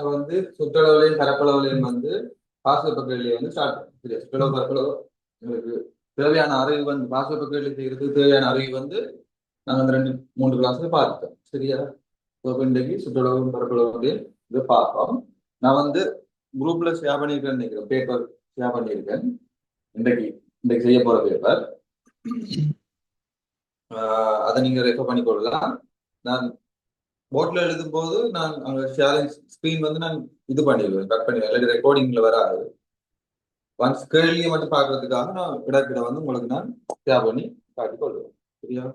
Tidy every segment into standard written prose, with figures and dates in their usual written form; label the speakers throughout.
Speaker 1: வந்து சுற்றளவுலையும் பரப்பளவுலையும் வந்து பாசுவெப்ப கேள்வியை வந்து ஸ்டார்ட் சரியா சுற்றளவு பரப்பளவு எங்களுக்கு தேவையான அறிவு வந்து பாசுவெப்ப கேள்வி செய்யறதுக்கு தேவையான அறிவு வந்து நாங்கள் அந்த ரெண்டு மூன்று கிளாஸ்ல பார்த்துட்டோம் சரியா இப்போ இன்றைக்கு சுற்றளவும் பரப்பளவுலையும் இதை பார்ப்போம் நான் வந்து குரூப்ல ஷேர் பண்ணியிருக்கேன் நினைக்கிறேன் பேப்பர் ஷேர் பண்ணியிருக்கேன் இன்றைக்கு இன்றைக்கு செய்ய போற பேப்பர் அதை நீங்க ரெஃபர் பண்ணிக்கொள்ளலாம் நான் போர்ட்ல எழுதும் போது நான் அங்க ஷேரிங் ஸ்கிரீன் வந்து நான் இது பண்ணிடுவேன் கட் பண்ணிடுவேன் இல்லாட்டி ரெக்கார்டிங்ல வராது ஒன்ஸ் கேள்வியை மட்டும் பார்க்கறதுக்காக நான் இடக்கிட வந்து உங்களுக்கு நான் ஷேர் பண்ணி காட்டிக் கொள்வேன் சரியா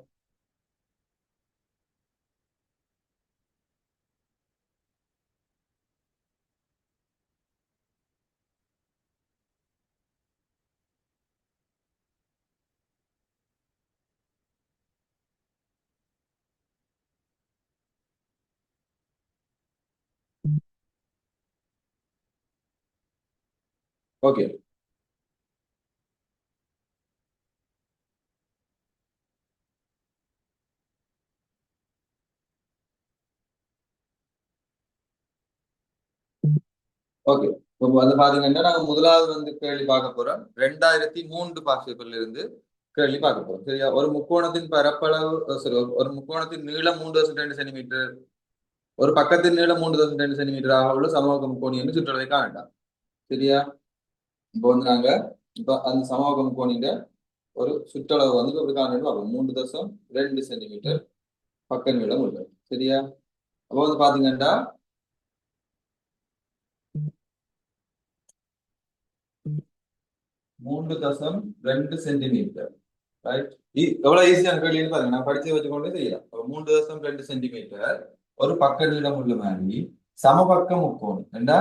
Speaker 1: ஓகே ஓகே இப்போ வந்து பாத்தீங்கன்னா நாங்க முதலாவது வந்து கேள்வி பார்க்க போறோம் 2003 பாசிபிள் இருந்து கேள்வி பார்க்க போறோம் சரியா ஒரு முக்கோணத்தின் பரப்பளவு sorry, ஒரு முக்கோணத்தின் நீளம் 3.2 சென்டிமீட்டர் ஒரு பக்கத்தின் நீளம் 3.2 சென்டிமீட்டர் ஆக உள்ள சமூக முக்கோணி சுற்றளவை காணலாம் சரியா இப்போ வந்து நாங்க இப்போ அந்த சமூக முக்கோணின்ற ஒரு சுற்றளவு வந்து இப்படி காணணும் பார்ப்போம் 3.2 சென்டிமீட்டர் பக்க நீளம் உள்ளது சரியா அப்போ வந்து பாத்தீங்கன்னா 3.2 சென்டிமீட்டர் ரைட் எவ்வளவு ஈஸியான கேள்வின்னு பாருங்க நான் படிச்சு வச்சுக்கொண்டே செய்யலாம் அப்ப 3.2 சென்டிமீட்டர் ஒரு பக்க நீளம் உள்ள மாதிரி சமபக்க முக்கோணம் ஏண்டா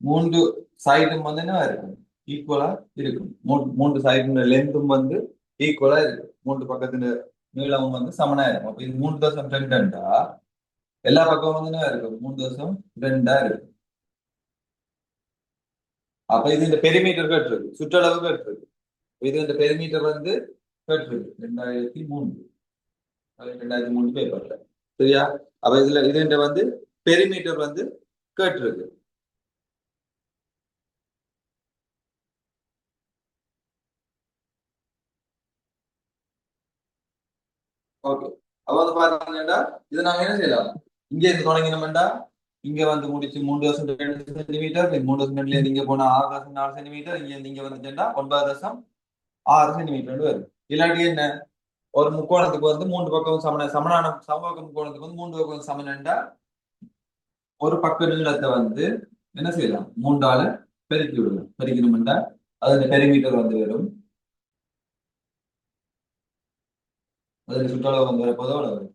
Speaker 1: மூன்று சைடும் வந்து என்ன இருக்கும் ஈக்குவலா இருக்கும் மூன்று சைடு லென்த்தும் வந்து ஈக்குவலா இருக்கு மூன்று பக்கத்துல நீளமும் வந்து சமனா இருக்கும் அப்ப இது 3.2 எல்லா பக்கமும் வந்து என்ன இருக்கும் 3.2 இருக்கு அப்ப இது இந்த பெரிமீட்டர் கேட்டிருக்கு சுற்றளவு கேட்டிருக்கு இது இந்த பெரிமீட்டர் வந்து கேட்டிருக்கு 2003 பேப்பர்ல சரியா அப்ப இதுல இது வந்து பெரிமீட்டர் வந்து கேட்டிருக்கு ஓகே அப்ப வந்து பாத்தீங்கன்னா இது நாங்க என்ன செய்யலாம் இங்க இருந்து தொடங்கினோம்டா இங்க வந்து முடிச்சு 3.2 சென்டிமீட்டர் 3.2 இங்க போனா 6.4 சென்டிமீட்டர் இங்க இருந்து இங்க வந்துட்டா 9.6 சென்டிமீட்டர் வரும் இல்லாட்டி என்ன ஒரு முக்கோணத்துக்கு வந்து மூன்று பக்கம் சமனான சமபக்க முக்கோணத்துக்கு வந்து மூன்று பக்கம் சமனண்டா ஒரு பக்க நீளத்தை வந்து என்ன செய்யலாம் மூன்றால பெருக்கி விடலாம் பெருக்கணும்டா அது இந்த பெரிமீட்டர் வந்து வரும் அது சுற்றளவு வந்து வரப்போதோ வரும்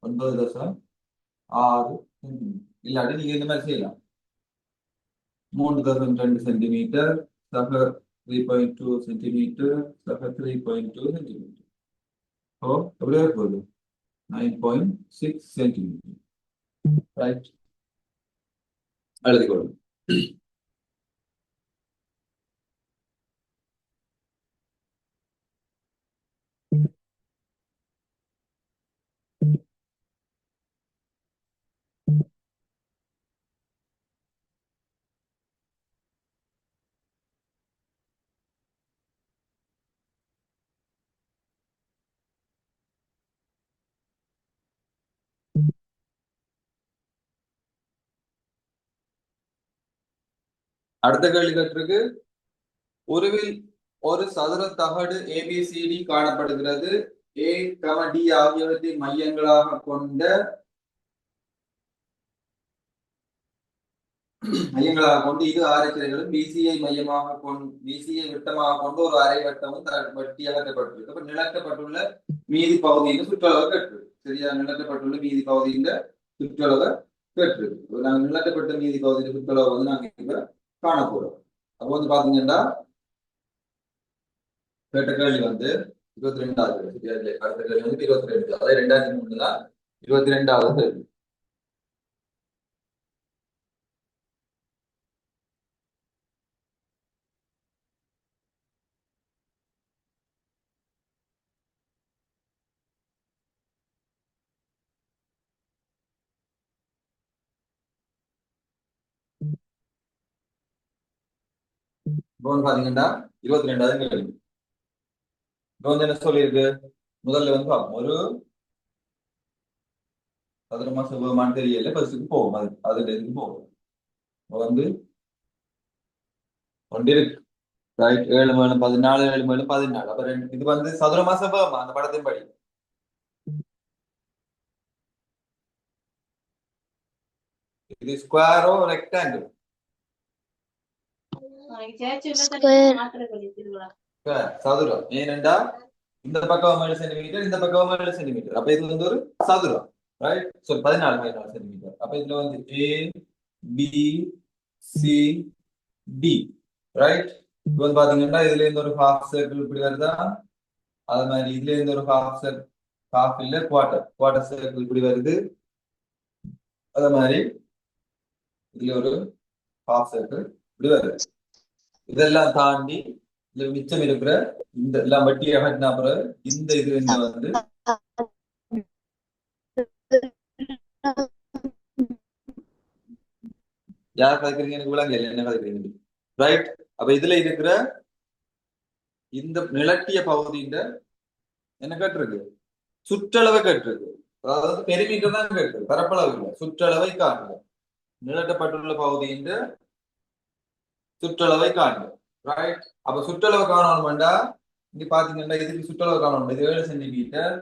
Speaker 1: 9.6 இல்லாட்டி நீங்க இந்த மாதிரி செய்யலாம் 3.2 சென்டிமீட்டர் சக 3.2 சென்டிமீட்டர் சக 3.2 சென்டிமீட்டர் ஓ எவ்வளவு போகுது 9.6 சென்டிமீட்டர் ரைட் எழுதிக்கொள்ளும் அடுத்த கேள்வி கேட்டிருக்கு உருவில் ஒரு சதுர தகடு ஏபிசிடி காணப்படுகிறது ஏ டி ஆகியவற்றின் மையங்களாக கொண்ட மையங்களாக கொண்டு இரு ஆரைச்சிறைகளும் பிசிஐ மையமாக கொண்டு பிசிஐ விட்டமாக கொண்டு ஒரு அரை வட்டமும் வெட்டி அகற்றப்பட்டிருக்கு அப்ப நிலக்கப்பட்டுள்ள மீதி பகுதியின் சுற்றளவு கற்று சரியா நிலக்கப்பட்டுள்ள மீதி பகுதியின் சுற்றளவை கற்று நாங்க நிலக்கப்பட்ட மீதி பகுதியின் சுற்றளவை வந்து நாங்க இப்ப காணப்போறோம் அப்போ வந்து பாத்தீங்கன்னா கேட்ட கேள்வி வந்து 22வது சரியா அடுத்த கேள்வி வந்து 22 அதாவது 2003 தான் 22வது கேள்வி இப்போ வந்து பாத்தீங்கன்னா 22வது கேள்வி. இப்போ வந்து என்ன சொல்லியிருக்கு, முதல்ல வந்து பார்ப்போம். ஒரு சதுரமா செவ்வகமான்னு தெரியல, ஃபர்ஸ்ட்டுக்கு போகும். அதுல இருந்து போகும். இப்போ வந்து ஒன்று இருக்கு. ரைட், 7 மேலும் 14, 7 மேலும் 14. அப்ப இது வந்து சதுரமா செவ்வகமா அந்த படத்தின் படி? இது ஸ்கொயரோ ரெக்டாங்கிள்? சதுரம். ஏனென்றா இந்த பக்கம் 7 சென்டிமீட்டர், இந்த பக்கம் 7 சென்டிமீட்டர். அப்ப இது வந்து ஒரு சதுரம். Right, so 14 centimetre. அப்ப இதுல வந்து ஏ பி சி டி. ரைட், இப்போ வந்து பாத்தீங்கன்னா இதுல இருந்து ஒரு ஹாஃப் சர்க்கிள் இப்படி வருதா, அது மாதிரி இதுல இருந்து ஒரு ஹாஃப் சர்க்கிள், ஹாஃப் இல்ல குவார்டர் சர்க்கிள் இப்படி வருது. அதே மாதிரி இதுல ஒரு ஹாஃப் சர்க்கிள் இப்படி வருது. இதெல்லாம் தாண்டி இதுல மிச்சம் இருக்கிற இந்த எல்லாம் வட்டி அகட்டினா அப்புறம் இந்த இது இங்க வந்து யார் கதைக்கிறீங்க எனக்கு விளங்க இல்லை, என்ன கதைக்கிறீங்க? ரைட், அப்ப இதுல இருக்கிற இந்த நிலட்டிய பகுதியின் என்ன கேட்டிருக்கு, சுற்றளவை கேட்டிருக்கு. அதாவது பெருமீட்டர் தான் கேட்டிருக்கு, பரப்பளவு இல்லை, சுற்றளவை காணுங்க. நிலட்டப்பட்டுள்ள பகுதியின் சுற்றளவை காணுங்க. ரைட், அப்ப சுற்றளவு காணணும்டா இங்க பாத்தீங்கன்னா இதுக்கு சுற்றளவு காணணும். இது 7 சென்டிமீட்டர்,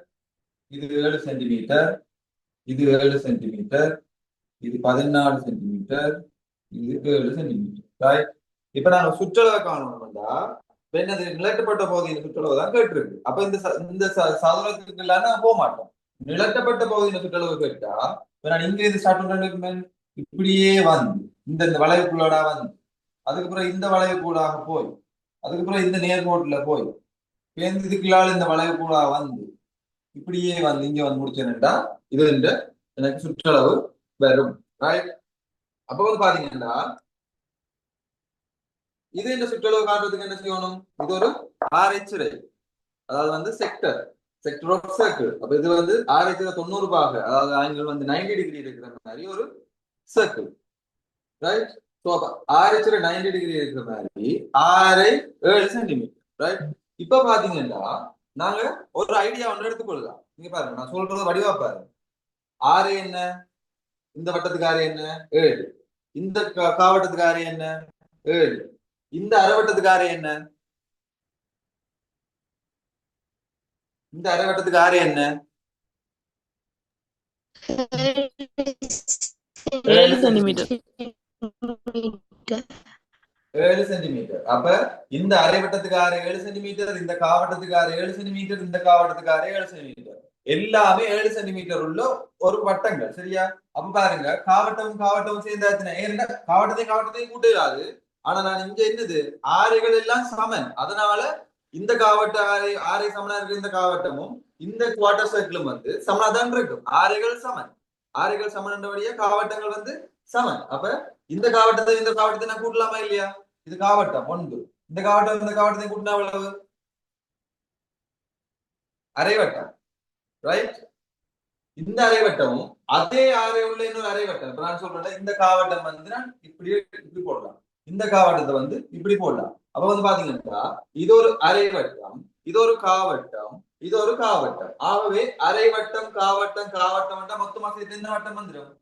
Speaker 1: இது 7 சென்டிமீட்டர், இது 7 சென்டிமீட்டர், இது 14 சென்டிமீட்டர், இது 7 சென்டிமீட்டர். ரைட், இப்ப நாங்க சுற்றளவை காணணும்டா என்னது, நிலட்டப்பட்ட பகுதியின் சுற்றளவு தான் கேட்டிருக்கு. அப்ப இந்த சதுரத்துக்கு இல்லாம போக மாட்டோம். நிலட்டப்பட்ட பகுதியின் சுற்றளவு கேட்டா இப்ப நான் இங்க இருந்து ஸ்டார்ட் பண்றேன், இப்படியே வந்து இந்த வளைவுக்குள்ளோட வந்து, அதுக்கப்புறம் இந்த வளைவு கூடாக போய், அதுக்கப்புறம் இந்த நேர்கோட்டுல போய், இதுக்குள்ளால இந்த வளைவு கூட வந்து இப்படியே வந்து இங்க வந்து முடிச்சேன்டா இது எனக்கு சுற்றளவு வரும். ரைட், அப்ப வந்து பாத்தீங்கன்னா இது இந்த சுற்றளவு காட்டுறதுக்கு என்ன செய்யணும், இது ஒரு ஆரைச்சிறை, அதாவது வந்து செக்டர் ஆஃப் சர்க்கிள். அப்ப இது வந்து ஆரைச்சிறை 90 பாக, அதாவது ஆங்கிள் வந்து 90 டிகிரி இருக்கிற மாதிரி ஒரு சர்க்கிள். ரைட், ஸோ அப்ப ஆரைச்சிறை 90 டிகிரி இருக்கிற மாதிரி 6 சென்டிமீட்டர். ரைட், இப்ப பாத்தீங்கன்னா நாங்க ஒரு ஐடியா ஒன்று எடுத்துக்கொள்ளலாம். நீங்க பாருங்க, நான் சொல்றத வடிவா பாருங்க. ஆறு என்ன, இந்த வட்டத்துக்கு ஆறு என்ன 7, இந்த காவட்டத்துக்கு ஆறு என்ன 7, இந்த அரைவட்டத்துக்கு ஆறு என்ன, இந்த அரைவட்டத்துக்கு ஆறு என்ன
Speaker 2: 7 சென்டிமீட்டர்.
Speaker 1: 7 சென்டிமீட்டர். அப்ப இந்த அரைவட்டத்துக்கு ஆறு 7 சென்டிமீட்டர், இந்த காவட்டத்துக்கு ஆறு 7 சென்டிமீட்டர், இந்த காவட்டத்துக்கு ஆறு 7 சென்டிமீட்டர். எல்லாமே 7 சென்டிமீட்டர் உள்ள ஒரு வட்டங்கள். சரியா, அப்ப பாருங்க காவட்டமும் சேர்ந்தாச்சுன்னா, ஏன்னா காவட்டத்தையும் கூட்டாது. ஆனா நான் இங்க என்னது, ஆறுகள் எல்லாம் சமன். அதனால இந்த காவட்ட ஆறை சமனா இருக்கு, இந்த காவட்டமும் இந்த குவார்டர் சர்க்கிளும் வந்து சமனாதான் இருக்கும். ஆறுகள் சமன்றபடியா காவட்டங்கள் வந்து சமன். அப்ப இந்த காவட்டத்தை நான் கூட்டலாமா இல்லையா? இது காவட்டம் 1, இந்த காவட்டத்தை கூட்டினா எவ்வளவு, அரைவட்டம். ரைட், இந்த அரைவட்டமும் அதே ஆரை உள்ள இன்னொரு அரைவட்டம். இப்ப நான் சொல்றேன், இந்த காவட்டம் வந்து நான் இப்படி போடலாம், இந்த காவட்டத்தை வந்து இப்படி போடலாம். அப்ப வந்து பாத்தீங்கன்னா இது ஒரு அரைவட்டம், இது ஒரு காவட்டம், இது ஒரு காவட்டம். ஆகவே அரைவட்டம் காவட்டம் மொத்தமா சேர்த்து என்ன வட்டம் வந்துடும்,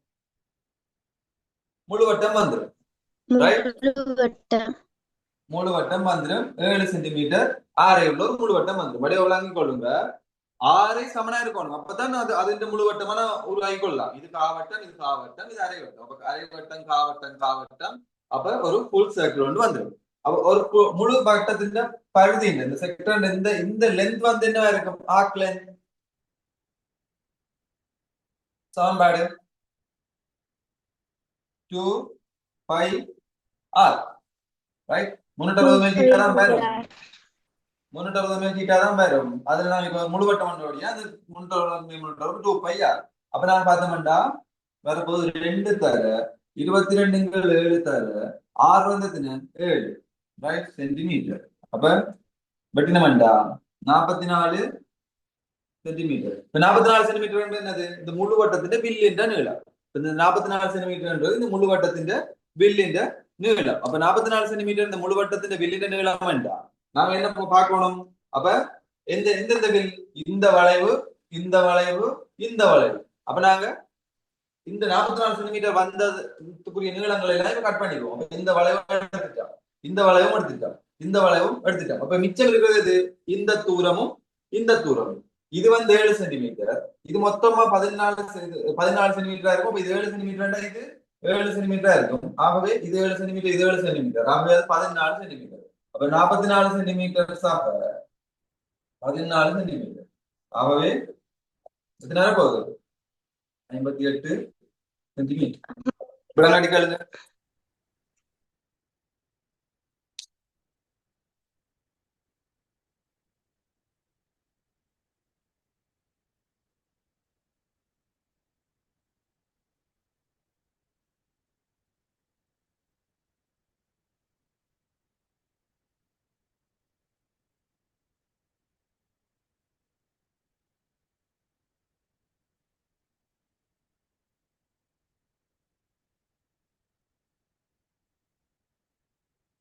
Speaker 1: முழு வட்டம் வந்துடும். முழு வட்டம் வந்துடும். 7 சென்டிமீட்டர் ஆரை உள்ள ஒரு முழு வட்டம் வந்துடும். வடிவ விளங்கிக் கொள்ளுங்க, ஆரை சமனா இருக்கணும். அப்பதான் அது அதிന്റെ முழு வட்டமான உருவாகி கொள்ளலாம். இது காவட்டம், இது அரைவட்டம். அப்ப அரைவட்டம் காவட்டம் அப்ப ஒரு ஃபுல் சர்க்கிள் ஒன்று வந்துடும். அப்ப ஒரு முழு வட்டத்தின் பரிதி இந்த செக்டர் இந்த லென்த் வந்து என்ன இருக்கும், ஆர்க் லென்த் சமன்பாடு 2 பை ஆர். ரைட், 360 மேல் தீட்டா தான் வரும். 360 மேல் தீட்டா தான் வரும். அதுல நான் இப்ப முழுவட்டம் ஒன்றோடியா அது 360 2 பை ஆர். அப்ப நான் பார்த்தோம்டா வரப்போது 2 தர 22 7 தர ஆர் வந்து 7 ரைட் சென்டிமீட்டர். அப்ப வெட்டினமண்டா 44 சென்டிமீட்டர். இப்ப 44 சென்டிமீட்டர் என்னது, இந்த முழு வட்டത്തിന്റെ வில்லிന്റെ നീളം. இந்த 44 சென்டிமீட்டர் இந்த முழு வட்டത്തിന്റെ வில்லிന്റെ நீளம். அப்ப 44 சென்டிமீட்டர் இந்த முழுவட்டத்தின் வில்லின் நீளம் வேண்டா நாங்க என்ன பார்க்கணும். அப்ப எந்தெந்த வில், இந்த வளைவு, இந்த வளைவு, இந்த வளைவு. அப்ப நாங்க இந்த 44 சென்டிமீட்டர் வந்ததுக்குரிய நீளங்களை எல்லாம் கட் பண்ணிடுவோம். இந்த வளைவும் எடுத்துட்டோம், இந்த வளைவும் எடுத்துட்டோம், இந்த வளைவும் எடுத்துட்டோம். அப்ப மிச்சம் இருக்கிறது இந்த தூரமும் இந்த தூரமும். இது 7 சென்டிமீட்டர், இது மொத்தமா 14 சென்டிமீட்டரா இருக்கும். இது 7 சென்டிமீட்டர், இது 7 சென்டிமீட்டரா இருக்கும். ஆகவே இது 7 சென்டிமீட்டர், இது 7 சென்டிமீட்டர், ஆகவே அது 14 சென்டிமீட்டர். அப்ப 44 சென்டிமீட்டர் 14 சென்டிமீட்டர். ஆகவே எத்தனை நேரம் போகுது? 58 சென்டிமீட்டர். விளங்காட்டி கேளுங்க.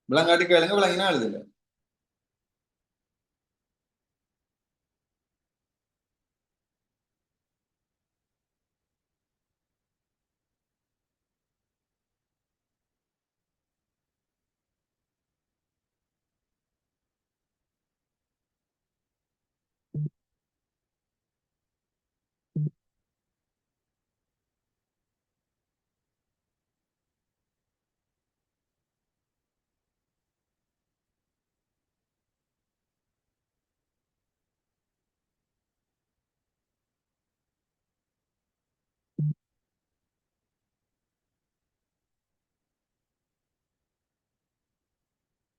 Speaker 1: விளங்காட்டி கேளுங்க, விளங்கினா எழுதுங்க.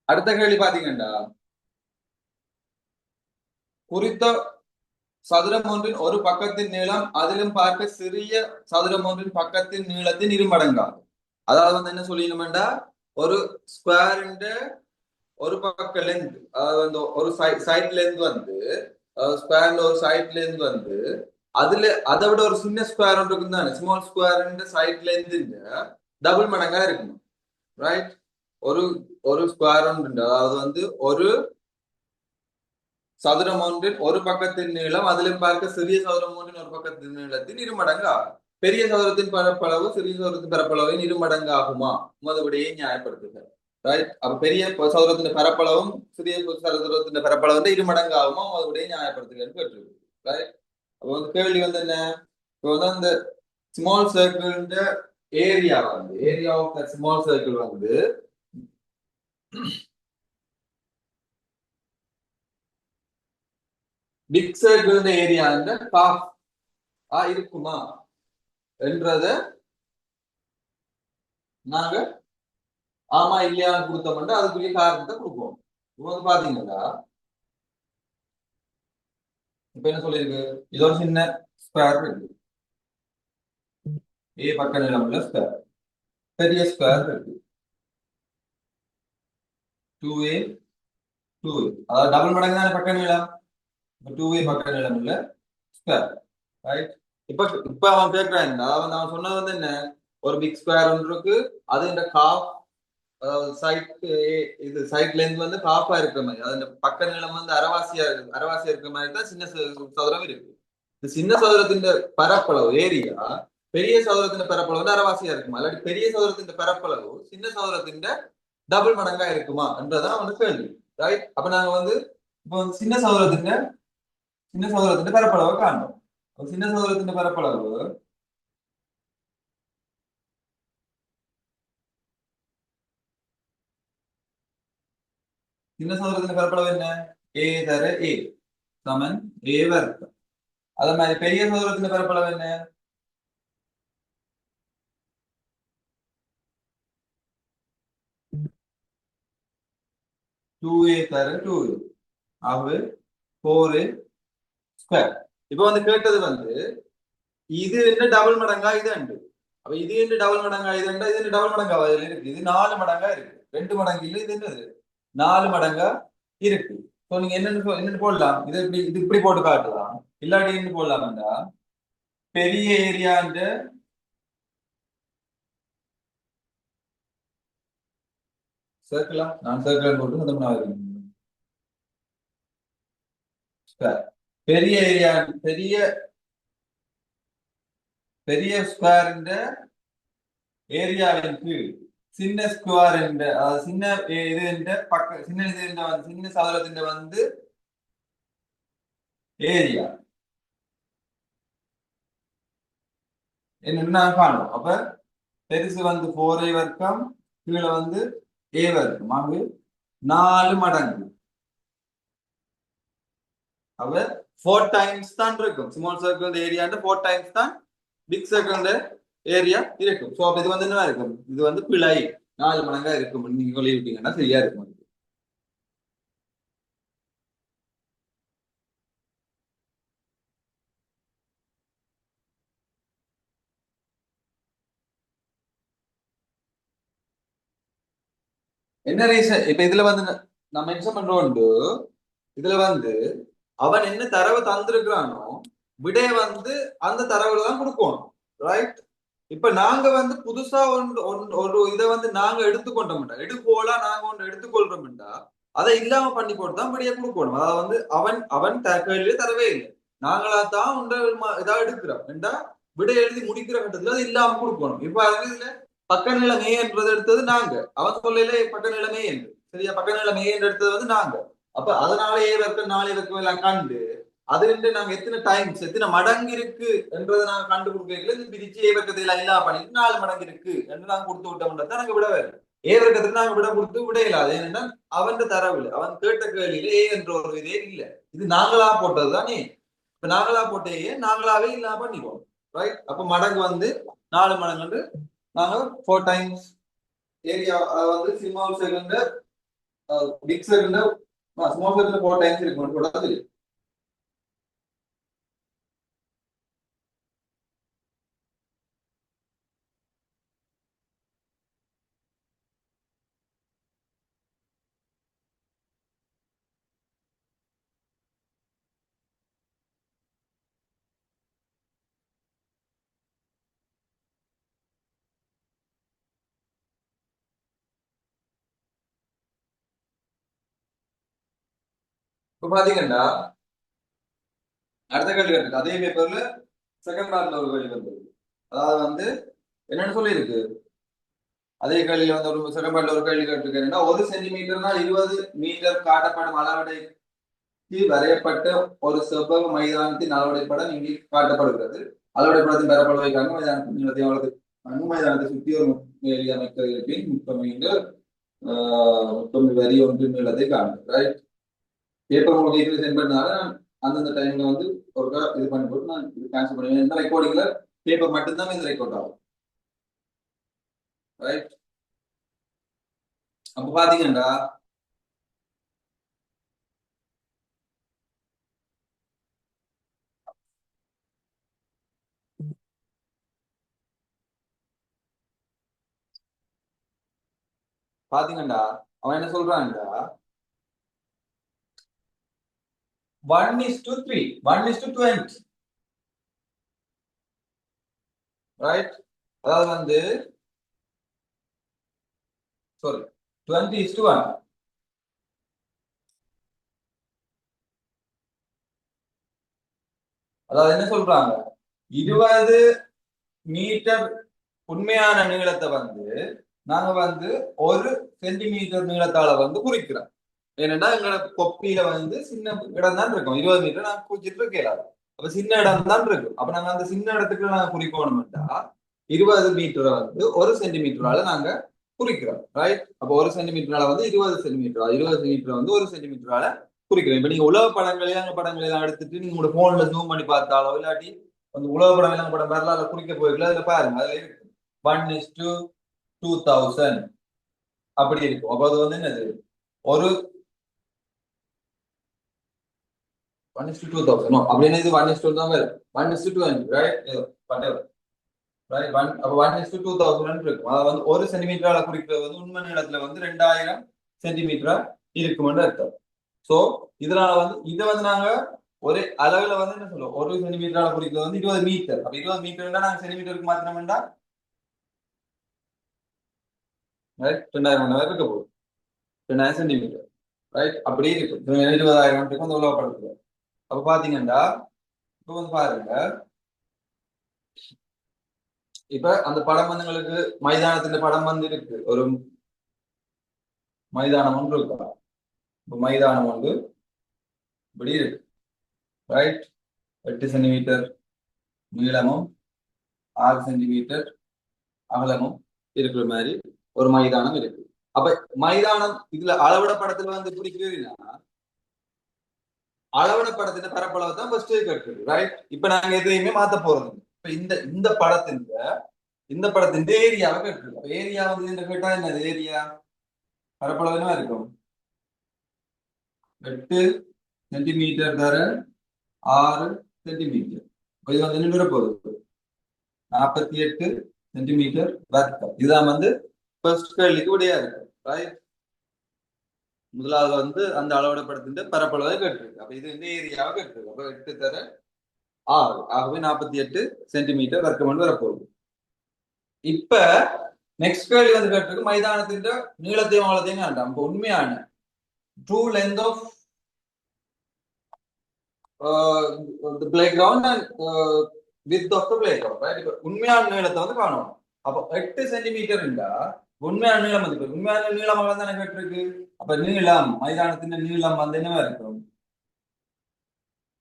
Speaker 1: அடுத்த கேள்வி பாத்தீங்கன்னா, குறித்த சதுரம் ஒன்றின் ஒரு பக்கத்தின் நீளம் அதிலும் பார்க்க சிறிய சதுரம் ஒன்றின் பக்கத்தின் நீளத்தின் இருமடங்காகும். அதாவது என்ன சொல்லிடணும்டா, ஒரு ஸ்கொயர் ஒரு பக்க லென்த், அதாவது ஒரு சைட் லென்த் ஸ்கொயர்ல ஒரு சைட் லென்த் அதுல அதை விட ஒரு சின்ன ஸ்கொயர் ஒன்று இருக்கும் தானே, small square side length double மடங்கா இருக்கணும். ரைட்? ஒரு ஒரு ஸ்கொயர் ஒன்று, அதாவது ஒரு சதுரம் ஒன்றின் ஒரு பக்கத்தின் நீளம் அதிலும் பார்க்க சிறிய சதுரம் ஒன்றின் ஒரு பக்கத்தின் நீளத்தின் இருமடங்கு ஆகும். பெரிய சதுரத்தின் பரப்பளவு சிறிய சதுரத்தின் பரப்பளவின் இருமடங்கு ஆகுமா? மறுபடியே நியாயப்படுத்துக. ரைட்? அப்ப பெரிய சதுரத்தின் பரப்பளவும் சிறிய சதுரத்தின் பரப்பளவு இருமடங்கு ஆகுமா? மறுபடியே நியாயப்படுத்துகன்னு கேட்டிருக்கு. ரைட்? அப்ப கேள்வி என்ன? இப்போ அந்த small circle area of the small circle big circle area half இருக்குமா என்றத நாங்க ஆமா இல்லையான்னு கொடுத்தோம்னா அதுக்குரிய காரணத்தை கொடுப்போம். இப்போ பாத்தீங்கன்னா, இப்ப என்ன சொல்லிருக்கு, இது ஒரு சின்ன ஸ்கொயர் இருக்கு, ஏ பக்க நீளமுள்ள ஸ்கொயர், பெரிய ஸ்கொயர் இருக்கு 2a 2a, அதாவது டபுள் மடங்கு தானே பக்க நீளம், 2a பக்க நீளம் உள்ள ஸ்கொயர். ரைட்? இப்ப அவன் கேட்கிறான், அவன் சொன்னது என்ன, ஒரு பிக் ஸ்கொயர் ஒன்று இருக்கு, அது இந்த காஃப், அதாவது இது சைட் லென்த் காஃபா இருக்கிற மாதிரி, அது பக்க நீளம் அரவாசியா இருக்கிற மாதிரி தான் சின்ன சதுரம் இருக்கு. இந்த சின்ன சதுரத்தின் பரப்பளவு ஏரியா பெரிய சதுரத்தின் பரப்பளவு அரவாசியா இருக்குமா, இல்லாட்டி பெரிய சதுரத்தின் பரப்பளவு சின்ன சதுரத்தின் டபுள் மடங்கா இருக்குமா என்றதான் அவனுக்கு கேள்வி. ரைட்? அப்ப நாங்க இப்போ சின்ன சதுரத்தின் பரப்பளவை காண்போம். சின்ன சதுரத்தின் பரப்பளவு சின்ன சதுரத்தின் பரப்பளவு என்ன? ஏ தர ஏ சமன் ஏ வர்க்கம். அதே மாதிரி பெரிய சதுரத்தின் பரப்பளவு என்ன? டூ ஏ தர 2a, ஆகவே 4a ஸ்கொயர். இப்போ கேட்டது இது என்ன டபுள் மடங்கா இது அண்டு. அப்ப இது என்ன டபுள் மடங்கா இது அண்டா, இது என்ன டபுள் மடங்கா இருக்கு, இது 4 மடங்கா இருக்கு, 2 மடங்கு இல்லை, இது என்னது 4 மடங்கா இருக்கு. ஸோ நீங்க என்னன்னு போடலாம், இது இப்படி போட்டு காட்டலாம், இல்லாட்டி என்ன போடலாம்டா, பெரிய ஏரியா சர்க்கிளா நான் சர்க்கிள் போட்டு சதம் ஸ்கொயர் பெரிய ஏரியா பெரிய பெரிய ஸ்கொயர் ஏரியாவின் கீழ் சின்ன ஸ்கொயர் சின்ன இது சின்ன இது சின்ன சதுரத்தின் வந்து ஏரியா என்னன்னு நான் காணும். அப்ப பெருசு வந்து 4a வர்க்கம் கீழே வந்து a வர்க்கம் அங்கு 4 மடங்கு. அப்ப 4 டைம்ஸ் தான் இருக்கும். ஸ்மால் சர்க்கிள் ஏரியா 4 டைம்ஸ் தான் பிக் சர்க்கிள் ஏரியா இருக்கும். சோ அப்ப இது வந்து என்ன இருக்கும்? இது வந்து பிழை 4 மடங்கா இருக்கும். நீங்க சொல்லி விட்டீங்கன்னா சரியா இருக்கும். என்ன ரீசன்? இப்ப இதுல வந்து நான் மென்ஷன் பண்றோம். இதுல வந்து அவன் என்ன தரவு தந்திருக்கிறானோ விடைய வந்து அந்த தரவுல தான் கொடுக்கணும். ரைட்? இப்ப நாங்க வந்து புதுசா ஒரு இதை வந்து நாங்க எடுத்துக்கொண்டோம்டா எடுப்போலா நாங்க ஒன்று எடுத்துக்கொள்றோம்டா அதை இல்லாம பண்ணி போட்டு தான் விடைய கொடுக்கணும். அதாவது வந்து அவன் கேள்வியே தரவே இல்லை. நாங்களா தான் இதா எடுக்கிறோம் என்றா விடை எழுதி முடிக்கிற கட்டத்துல அது இல்லாம கொடுக்கணும். இப்ப இதுல பக்க நிலைமை என்றது எடுத்தது நாங்க. அவன் சொல்லல பக்க நிலைமை என்று சரியா பக்க நிலைமை என்று எடுத்தது வந்து நாங்க. அப்ப அதனாலேயே வெக்கம் நாளை வெக்கம் எல்லாம் கண்டு அது வந்து நாங்க எத்தனை டைம்ஸ் எத்தனை மடங்கு இருக்கு என்றதை நாங்க கண்டுபிடிக்கல. இந்த பிரிச்சு ஏவர்க்கத்தை இல்லா பண்ணிட்டு 4 மடங்கு இருக்கு என்று நாங்க கொடுத்து விட்டோம்ன்றத நாங்க விட வேறு ஏவர்க்கத்துக்கு நாங்க விட கொடுத்து விட இல்லாது. ஏன்னா அவன் தரவுல அவன் கேட்ட கேள்வியில ஏ என்ற ஒரு இதே இல்லை. இது நாங்களா போட்டதுதானே. இப்ப நாங்களா போட்டேயே நாங்களாவே இல்லாம பண்ணிடுவோம். ரைட்? அப்ப மடங்கு வந்து 4 மடங்கு வந்து நாங்க 4 டைம்ஸ் ஏரியா வந்து small second big second small second 4 times இருக்கு போட்டது. இப்ப பாத்தீங்கன்னா அடுத்த கேள்வி இருக்கு. அதே பேப்பர்ல செகண்ட் பார்ட்ல ஒரு கேள்வி வந்தது. அதாவது வந்து என்னன்னு சொல்லி இருக்கு. அதே கேள்வியில வந்து ஒரு செகண்ட் பார்ட்ல ஒரு கேள்வி கேட்டிருக்கேன்னா 1 சென்டிமீட்டர்னா 20 மீட்டர் காட்டப்படும் அளவடைக்கு வரையப்பட்ட ஒரு செவ்வக மைதானத்தின் அளவடைப்படம் இங்கே காட்டப்படுகிறது. அளவடைப்படத்தின் பரப்பளவை காணும் மைதானத்தின் நீளத்தை வளர்த்து மைதானத்தை சுற்றி ஒரு அமைக்க இருப்பின் 30 வரி ஒன்று நீளத்தை காணும். ரைட்? பேப்பர் உங்களுக்கு சென்ட் பண்ணால அந்தந்த டைம்ல வந்து ஒரு இது பண்ணி போட்டு நான் இது கேன்சல் பண்ணுவேன். இந்த ரெக்கார்டிங்ல பேப்பர் மட்டும்தான் இந்த ரெக்கார்ட் ஆகும். ரைட்? அப்ப பாத்தீங்கன்னா அவன் என்ன சொல்றான்டா 1:3 1:20. ரைட்? அதாவது வந்து சாரி 20:1. அதாவது என்ன சொல்றாங்க 20 மீட்டர் உண்மையான நீளத்தை வந்து நாங்க வந்து 1 சென்டிமீட்டர் நீளத்தால வந்து குறிக்கிறோம். ஏன்னா எங்களோட கொப்பியில வந்து சின்ன இடம் தான் இருக்கும். 20 மீட்டர் நாங்க குறிச்சிட்டு இருக்கல. அப்ப சின்ன இடம் தான் இருக்கும். அப்ப நாங்க அந்த சின்ன இடத்துக்கு நாங்க குறிக்கணும்டா 20 மீட்டரை வந்து 1 சென்டிமீட்டரால நாங்க குறிக்கிறோம். ரைட்? அப்ப 1 சென்டிமீட்டரால வந்து 20 சென்டிமீட்டரா 20 சென்டிமீட்டர் வந்து 1 சென்டிமீட்டரால குறிக்கிறோம். இப்ப நீங்க உலக படங்களை எல்லாம் எடுத்துட்டு நீங்க உங்களோட போன்ல ஜூம் பண்ணி பார்த்தாலோ இல்லாட்டி அந்த உலக படம் வரலாறு குறிக்க போயிருக்கல அதுல பாருங்க அதுல இருக்கு 1:2000 அப்படி இருக்கும். அப்ப அது வந்து என்னது ஒரு 1:2000 அப்படின்னு இது 1:2 தான் வரும். 1:20 ரைட்? ரைட்? அப்ப 1:2000 இருக்கும். அதாவது வந்து 1 சென்டிமீட்டரால குறிக்கிறது வந்து உண்மை நீளத்துல வந்து 2000 சென்டிமீட்டரா இருக்கும்னு அர்த்தம். சோ இதனால வந்து இதை வந்து நாங்க ஒரு அளவுல வந்து என்ன சொல்லுவோம் 1 சென்டிமீட்டரால குறிக்கிறது வந்து 20 மீட்டர். அப்ப 20 மீட்டர் நாங்க சென்டிமீட்டருக்கு மாத்தினோம்னா 2000 இருக்க போகுது. 20,000 சென்டிமீட்டர். ரைட், அப்படி இருக்கு. 20,000 வந்து உலகப்படுத்துது. அப்ப பாத்தீங்கன்னா இப்ப வந்து பாருங்க, இப்ப அந்த படம் வந்து உங்களுக்கு மைதானத்தின் படம் வந்து இருக்கு. ஒரு மைதானம் ஒன்று இருக்கா, இப்ப மைதானம் ஒன்று இப்படி இருக்கு. ரைட், 8 சென்டிமீட்டர் நீளமும் 6 சென்டிமீட்டர் அகலமும் இருக்கிற மாதிரி ஒரு மைதானம் இருக்கு. அப்ப மைதானம் இதுல அளவிட படத்துல வந்து பிடிக்கிறதுனா அளவிட படத்தின் பரப்பளவு தான் ஃபர்ஸ்ட் கட்டுறது. ரைட், இப்ப நாங்க எதையுமே மாத்த போறது இல்ல. இப்ப இந்த படத்தின் ஏரியாவை கட்டுறது. ஏரியா வந்து இந்த கேட்டா என்னது ஏரியா, பரப்பளவு என்ன இருக்கும்? 8 சென்டிமீட்டர் தர 6 சென்டிமீட்டர். இது வந்து என்ன போகுது? 48 சென்டிமீட்டர் வர்க்கம். இதுதான் வந்து ஃபர்ஸ்ட் கேள்விக்கு விடையா இருக்கு. ரைட், முதலாவது வந்து அந்த அளவிடப்படுத்திட்டு பரப்பளவை கட்டுருக்கு. அப்ப இது இந்த ஏரியாவை கட்டுருக்கு. அப்ப 8 தர 6, ஆகவே 48 சென்டிமீட்டர் வர்க்கம் வந்து வரப்போகுது. இப்ப நெக்ஸ்ட் கேள்வி வந்து கேட்டிருக்கு மைதானத்தின் நீளத்தையும் ஆழத்தையும் வேண்டாம். இப்ப உண்மையான true length of the playground and width of the playground. Right, இப்ப உண்மையான நீளத்தை வந்து காணணும். அப்ப 8 சென்டிமீட்டர் இருந்தா உண்மையான நீளம் வந்து உண்மையான நீளம் தானே கேட்டிருக்கு. அப்ப நீளம், மைதானத்தின் நீளம் வந்து என்னவா இருக்கும்?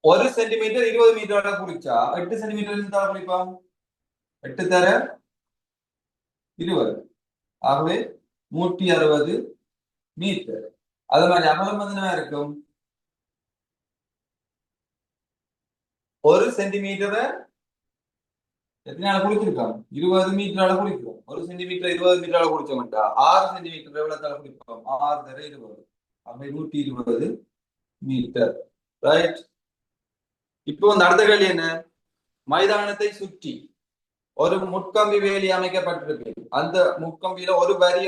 Speaker 1: 1 சென்டிமீட்டர் 20 மீட்டரோட குறிச்சா 8 சென்டிமீட்டர் இருந்தா குறிப்போம். 8 தர 20, ஆகவே 160 மீட்டர். அது மாதிரி அகலம் வந்து என்ன இருக்கும்? 1 சென்டிமீட்டரை எத்தனால குறிச்சிருக்கோம்? 20 மீட்டரால குறிக்கிறோம். 1 சென்டிமீட்டர் 20 மீட்டரால குறிச்ச மாட்டா 6 சென்டிமீட்டர் எவ்வளவு குறிப்போம்? 6 தர 20, அப்படி 120 மீட்டர். ரைட், இப்போ இந்த அடுத்த கேள்வி என்ன? மைதானத்தை சுற்றி ஒரு முட்கம்பி வேலி அமைக்கப்பட்டிருக்கு. அந்த முட்கம்பியில ஒரு வரி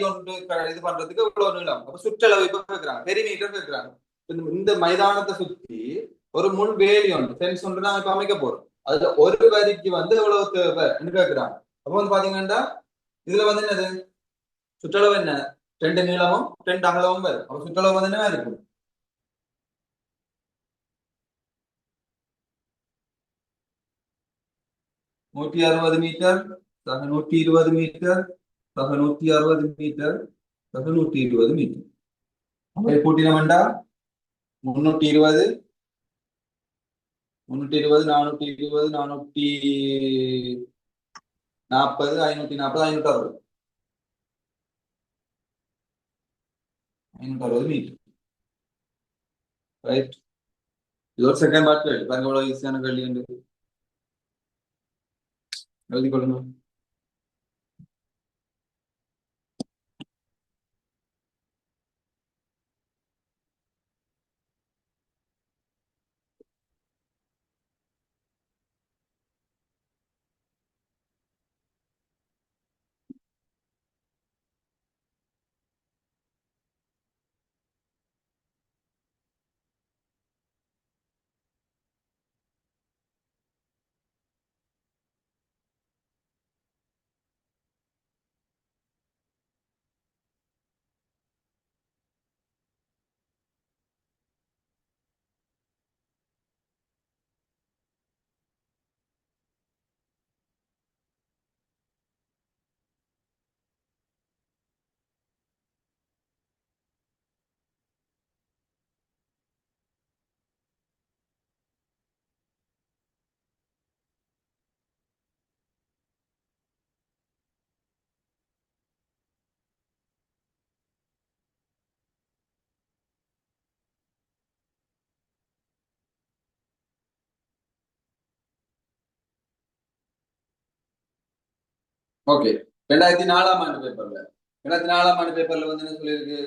Speaker 1: ஒன்று இது பண்றதுக்கு இவ்வளவு நீளம். அப்ப சுற்றளவு இப்ப கேட்கிறாங்க, பெரிமீட்டர் கேட்கிறாங்க. இந்த மைதானத்தை சுற்றி ஒரு முள் வேலி ஒன்று, ஃபென்ஸ் ஒன்று நாங்க இப்ப அமைக்க போறோம். அதுல ஒரு வரிக்கு வந்து எவ்வளவு தேவைன்னு கேட்கிறாங்க. அப்ப வந்து பாத்தீங்கன்னா இதுல வந்து என்னது சுற்றளவு என்ன? 2 நீளமும் 2 அகலமும் வரும். அப்ப சுற்றளவு வந்து என்ன இருக்கும்? 160 மீட்டர், 120 மீட்டர், 160 மீட்டர், 120 மீட்டர். அப்ப கூட்டின வேண்டா 320, 320, 420, 440, 540, 560, 560 மீட்டர். ரைட், இது ஒரு செகண்ட் பார்ட் கேள்வி. பாருங்க எவ்வளவு ஈஸியான கேள்வி என்று எழுதி கொள்ளுங்க. ஓகே, 2004 பேப்பர்ல 2004 பேப்பர்ல வந்து என்ன சொல்லியிருக்கு?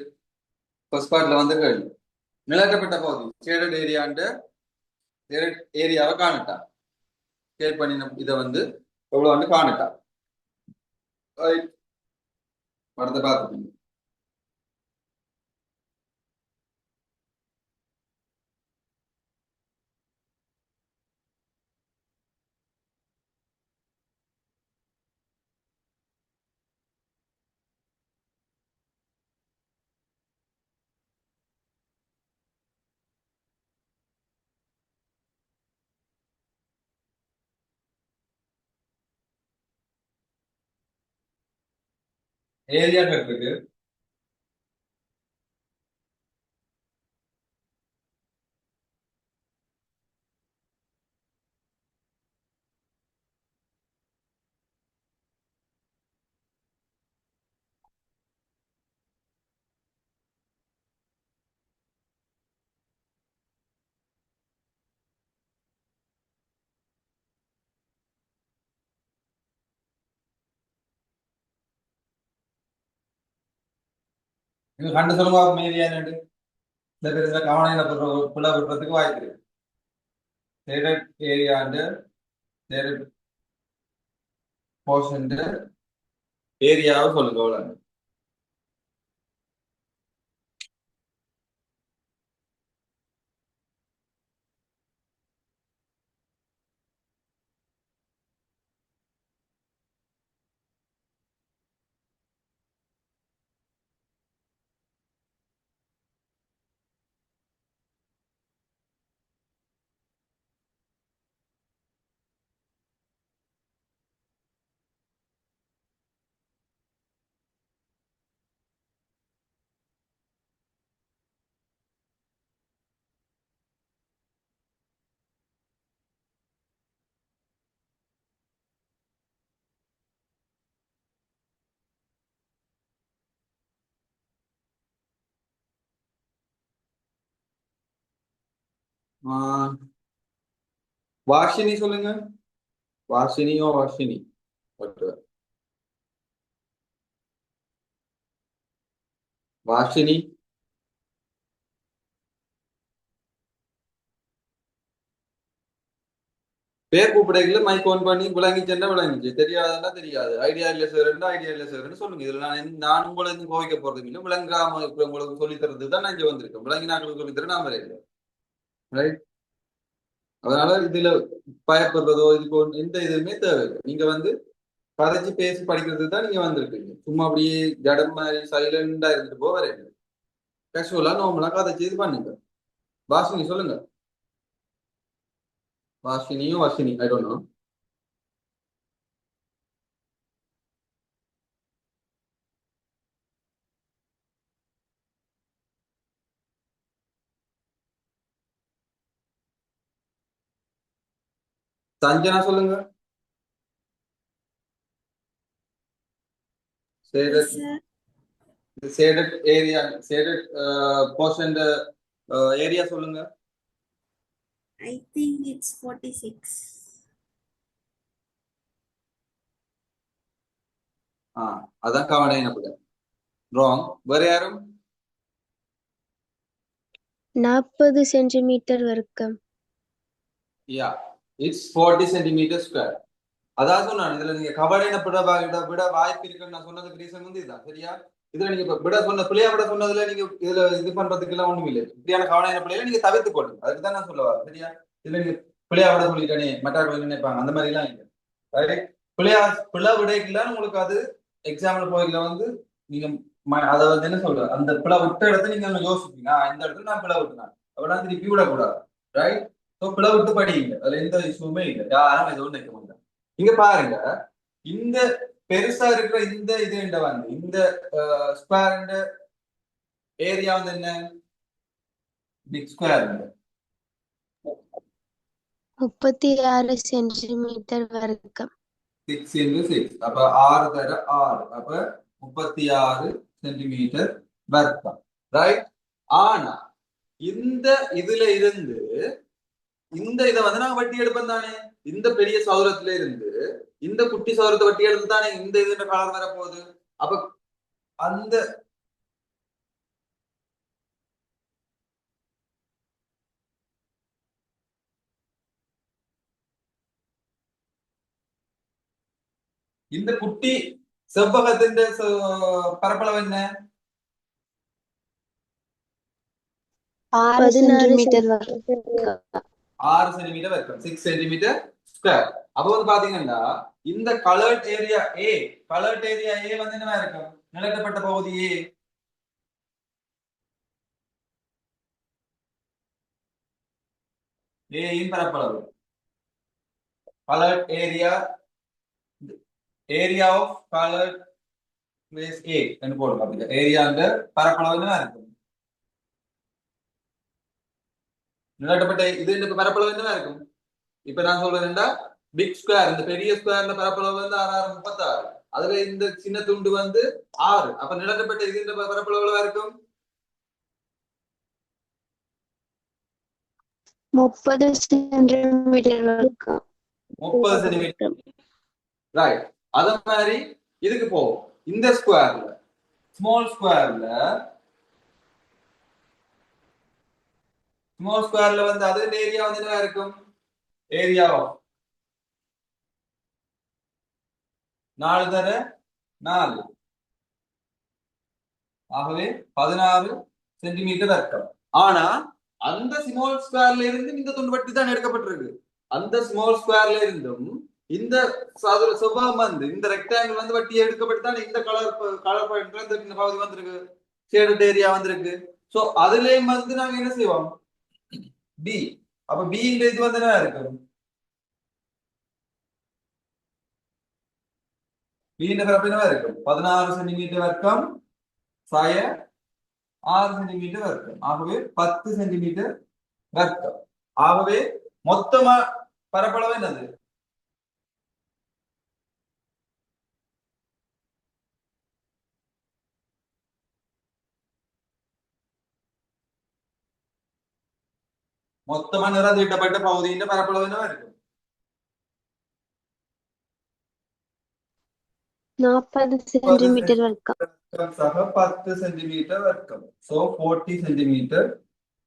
Speaker 1: ஃபர்ஸ்ட் பார்ட்ல வந்து கேள்வி நிலக்கப்பட்ட பகுதி ஷேடட் ஏரியாவை காணட்டான். ஷேட் பண்ணின இதை வந்து எவ்வளவு வந்து காணட்டான். படத்தை பார்த்துக்கோங்க. ஏரியா கேட்டிருக்கு. நீங்க கண்டு சொல்லுங்க ஏரியா என்னண்டு. சில பேர் இதுல கவனம் புள்ள விடுறதுக்கு வாய்ப்பு இருக்கு. ஷேடட் ஏரியாண்டு ஷேடட் போர்ஷன் ஏரியாவை சொல்லுங்க அவ்வளவு. வாஷினி சொல்லுங்க. வாஷினியோ வாஷினி வாஷினி. பேர் கூப்பிடைகள மைக் ஓன் பண்ணி விளங்கிச்சேன்னா விளங்கிச்சு, தெரியாதுன்னா தெரியாது, ஐடியா இல்ல சார் ஐடியா இல்ல சார்ன்னு சொல்லுங்க. இதுல நான் உங்களை எதுவும் கோவிக்க போறது இல்லை. விளங்காம இருக்கிறவங்களுக்கு சொல்லி தரது தான் நான் இங்க வந்திருக்கேன். விளங்கினாக்களுக்கு சொல்லி தர நான் வரேன். ரைட். அதனால இதுல பயப்படுறதோ இதுக்கு எந்த இதுவுமே தேவையில்லை. நீங்க கதைச்சு பேசி படிக்கிறதுக்கு தான் நீங்க வந்திருக்கீங்க. சும்மா அப்படியே ஜடம் மாதிரி சைலண்டா இருந்துட்டு போக வரேன். கேஷுவலா நார்மலா கதைச்சு இது பண்ணுங்க. வாஷினி சொல்லுங்க. வாஷினியும் Vashini I don't know. Sanjana சொல்லுங்க.
Speaker 3: Yes,
Speaker 1: shaded
Speaker 3: sir.
Speaker 1: Shaded area shaded portion area சொல்லுங்க.
Speaker 3: I think it's 46.
Speaker 1: அதான் கவனம் என்ன ராங். வேற யாரும்?
Speaker 4: 40 சென்டிமீட்டர் வர்க்கம்.
Speaker 1: யா, இட்ஸ் 40 சென்டிமீட்டர் ஸ்கொயர். அதான் சொன்னேன். இதுல நீங்க கவலையின விட வாய்ப்பு இருக்குன்னு நான் சொன்னதுக்கு ரீசன் இதுதான். சரியா? இதுல நீங்க இப்ப விட சொன்ன பிள்ளையா விட சொன்னதுல நீங்க இதுல இது பண்றதுக்கு எல்லாம் ஒண்ணும் இல்லை. இப்படியான கவலையின பிள்ளைகளை நீங்க தவிர்த்து கொள்ளுங்க. அதுக்குதான் நான் சொல்ல வரேன். சரியா? இதுல நீங்க பிள்ளையா விட சொல்லிட்டானே மற்றவர்கள் நினைப்பாங்க, அந்த மாதிரி எல்லாம் இல்லை. பிள்ளையா பிள்ளை விடைக்குலாம் உங்களுக்கு அது எக்ஸாம்பிள் போயில நீங்க அதை என்ன சொல்ற அந்த பிள்ளை விட்ட இடத்த நீங்க யோசிப்பீங்க, இந்த இடத்துல நான் பிள்ளை விட்டுனேன் அப்படின்னா திருப்பி விடக்கூடாது. ரைட். ஸோ பிள்ளை விட்டு படிங்க. அதுல எந்த இஷ்யூமே இல்லை. யாரும் எதுவும் நினைக்க மாட்டாங்க. இங்க பாருங்க, இந்த பெருசா இருக்கிற இந்த இது இந்த ஸ்கொயர் ஏரியா என்ன? பிக் ஸ்கொயர்
Speaker 4: 36 சென்டிமீட்டர் வர்க்கம்.
Speaker 1: 6 into 6 அப்ப 6 தர 6 அப்ப 36 சென்டிமீட்டர் வர்க்கம். ரைட். ஆனா இந்த இதுல இருந்து இந்த இதை நாங்க வட்டி எடுப்போம் தானே. இந்த பெரிய சதுரத்துல இருந்து இந்த குட்டி சதுரத்தை வட்டி எடுத்து தானே இந்த இதுன்ற கலர் வர போகுது. அப்ப அந்த இந்த குட்டி செவ்வகத்தின் பரப்பளவு என்ன?
Speaker 4: 6 சென்டிமீட்டர் வர்க்கம்.
Speaker 1: 6 சென்டிமீட்டர் வர்க்கம். 6 சென்டிமீட்டர் ஸ்கொயர். அப்ப பாத்தீங்கன்னா இந்த கலர்ட் ஏரியா ஏ என்னவா இருக்கும்? நிலத்தப்பட்ட பகுதி ஏ. ஏயின் பரப்பளவு coloured area of coloured place A என்று போடுங்க. அப்படி ஏரியான்ற பரப்பளவு என்ன இருக்கும்? நிலட்டப்பட்ட இது இந்த பரப்பளவு என்னவா இருக்கும்? இப்ப நான் சொல்றேன்டா பிக் ஸ்கொயர், இந்த பெரிய ஸ்கொயர்ல பரப்பளவு வந்து 6636. அதுல இந்த சின்ன துண்டு வந்து 6. அப்ப நிலட்டப்பட்ட இது இந்த பரப்பளவு எவ்வளவா இருக்கும்?
Speaker 4: 30 சென்டிமீட்டர் வர்க்கம்
Speaker 1: 30 சென்டிமீட்டர். ரைட். அத மாதிரி இதுக்கு போவோம். இந்த ஸ்கொயர்ல ஸ்மால் ஸ்கொயர்ல வந்து அது ஏரியா வந்து என்ன இருக்கும்? ஏரியா 4 தர 4, ஆகவே 16 சென்டிமீட்டர் வர்க்கம். ஆனா அந்த ஸ்மால் ஸ்கொயர்ல இருந்து இந்த துண்டு வட்டி தான் எடுக்கப்பட்டிருக்கு. அந்த ஸ்மால் ஸ்கொயர்ல இருந்தும் இந்த சுபம் வந்து இந்த ரெக்டாங்கிள் வந்து வட்டி எடுக்கப்பட்டு தான் இந்த கலர் பாயிண்ட் இந்த பகுதி வந்திருக்கு, ஷேடட் ஏரியா வந்திருக்கு. சோ அதுலயும் வந்து நாங்க என்ன செய்வோம்? பி. அப்ப பி இது வந்து என்ன இருக்கு? பி பரப்பு என்னவா இருக்கும்? 16 சென்டிமீட்டர் வர்க்கம் சாய 6 சென்டிமீட்டர் வர்க்கம், ஆகவே 10 சென்டிமீட்டர் வர்க்கம். ஆகவே மொத்தமா பரப்பளவு என்னது? மொத்தமா நிறந்தீட்டப்பட்ட பகுதியின் பரப்பளவு என்னவா இருக்கும்?
Speaker 4: 40 சென்டிமீட்டர் வர்க்கம்.
Speaker 1: 10 சென்டிமீட்டர் வர்க்கம். So 40 centimetre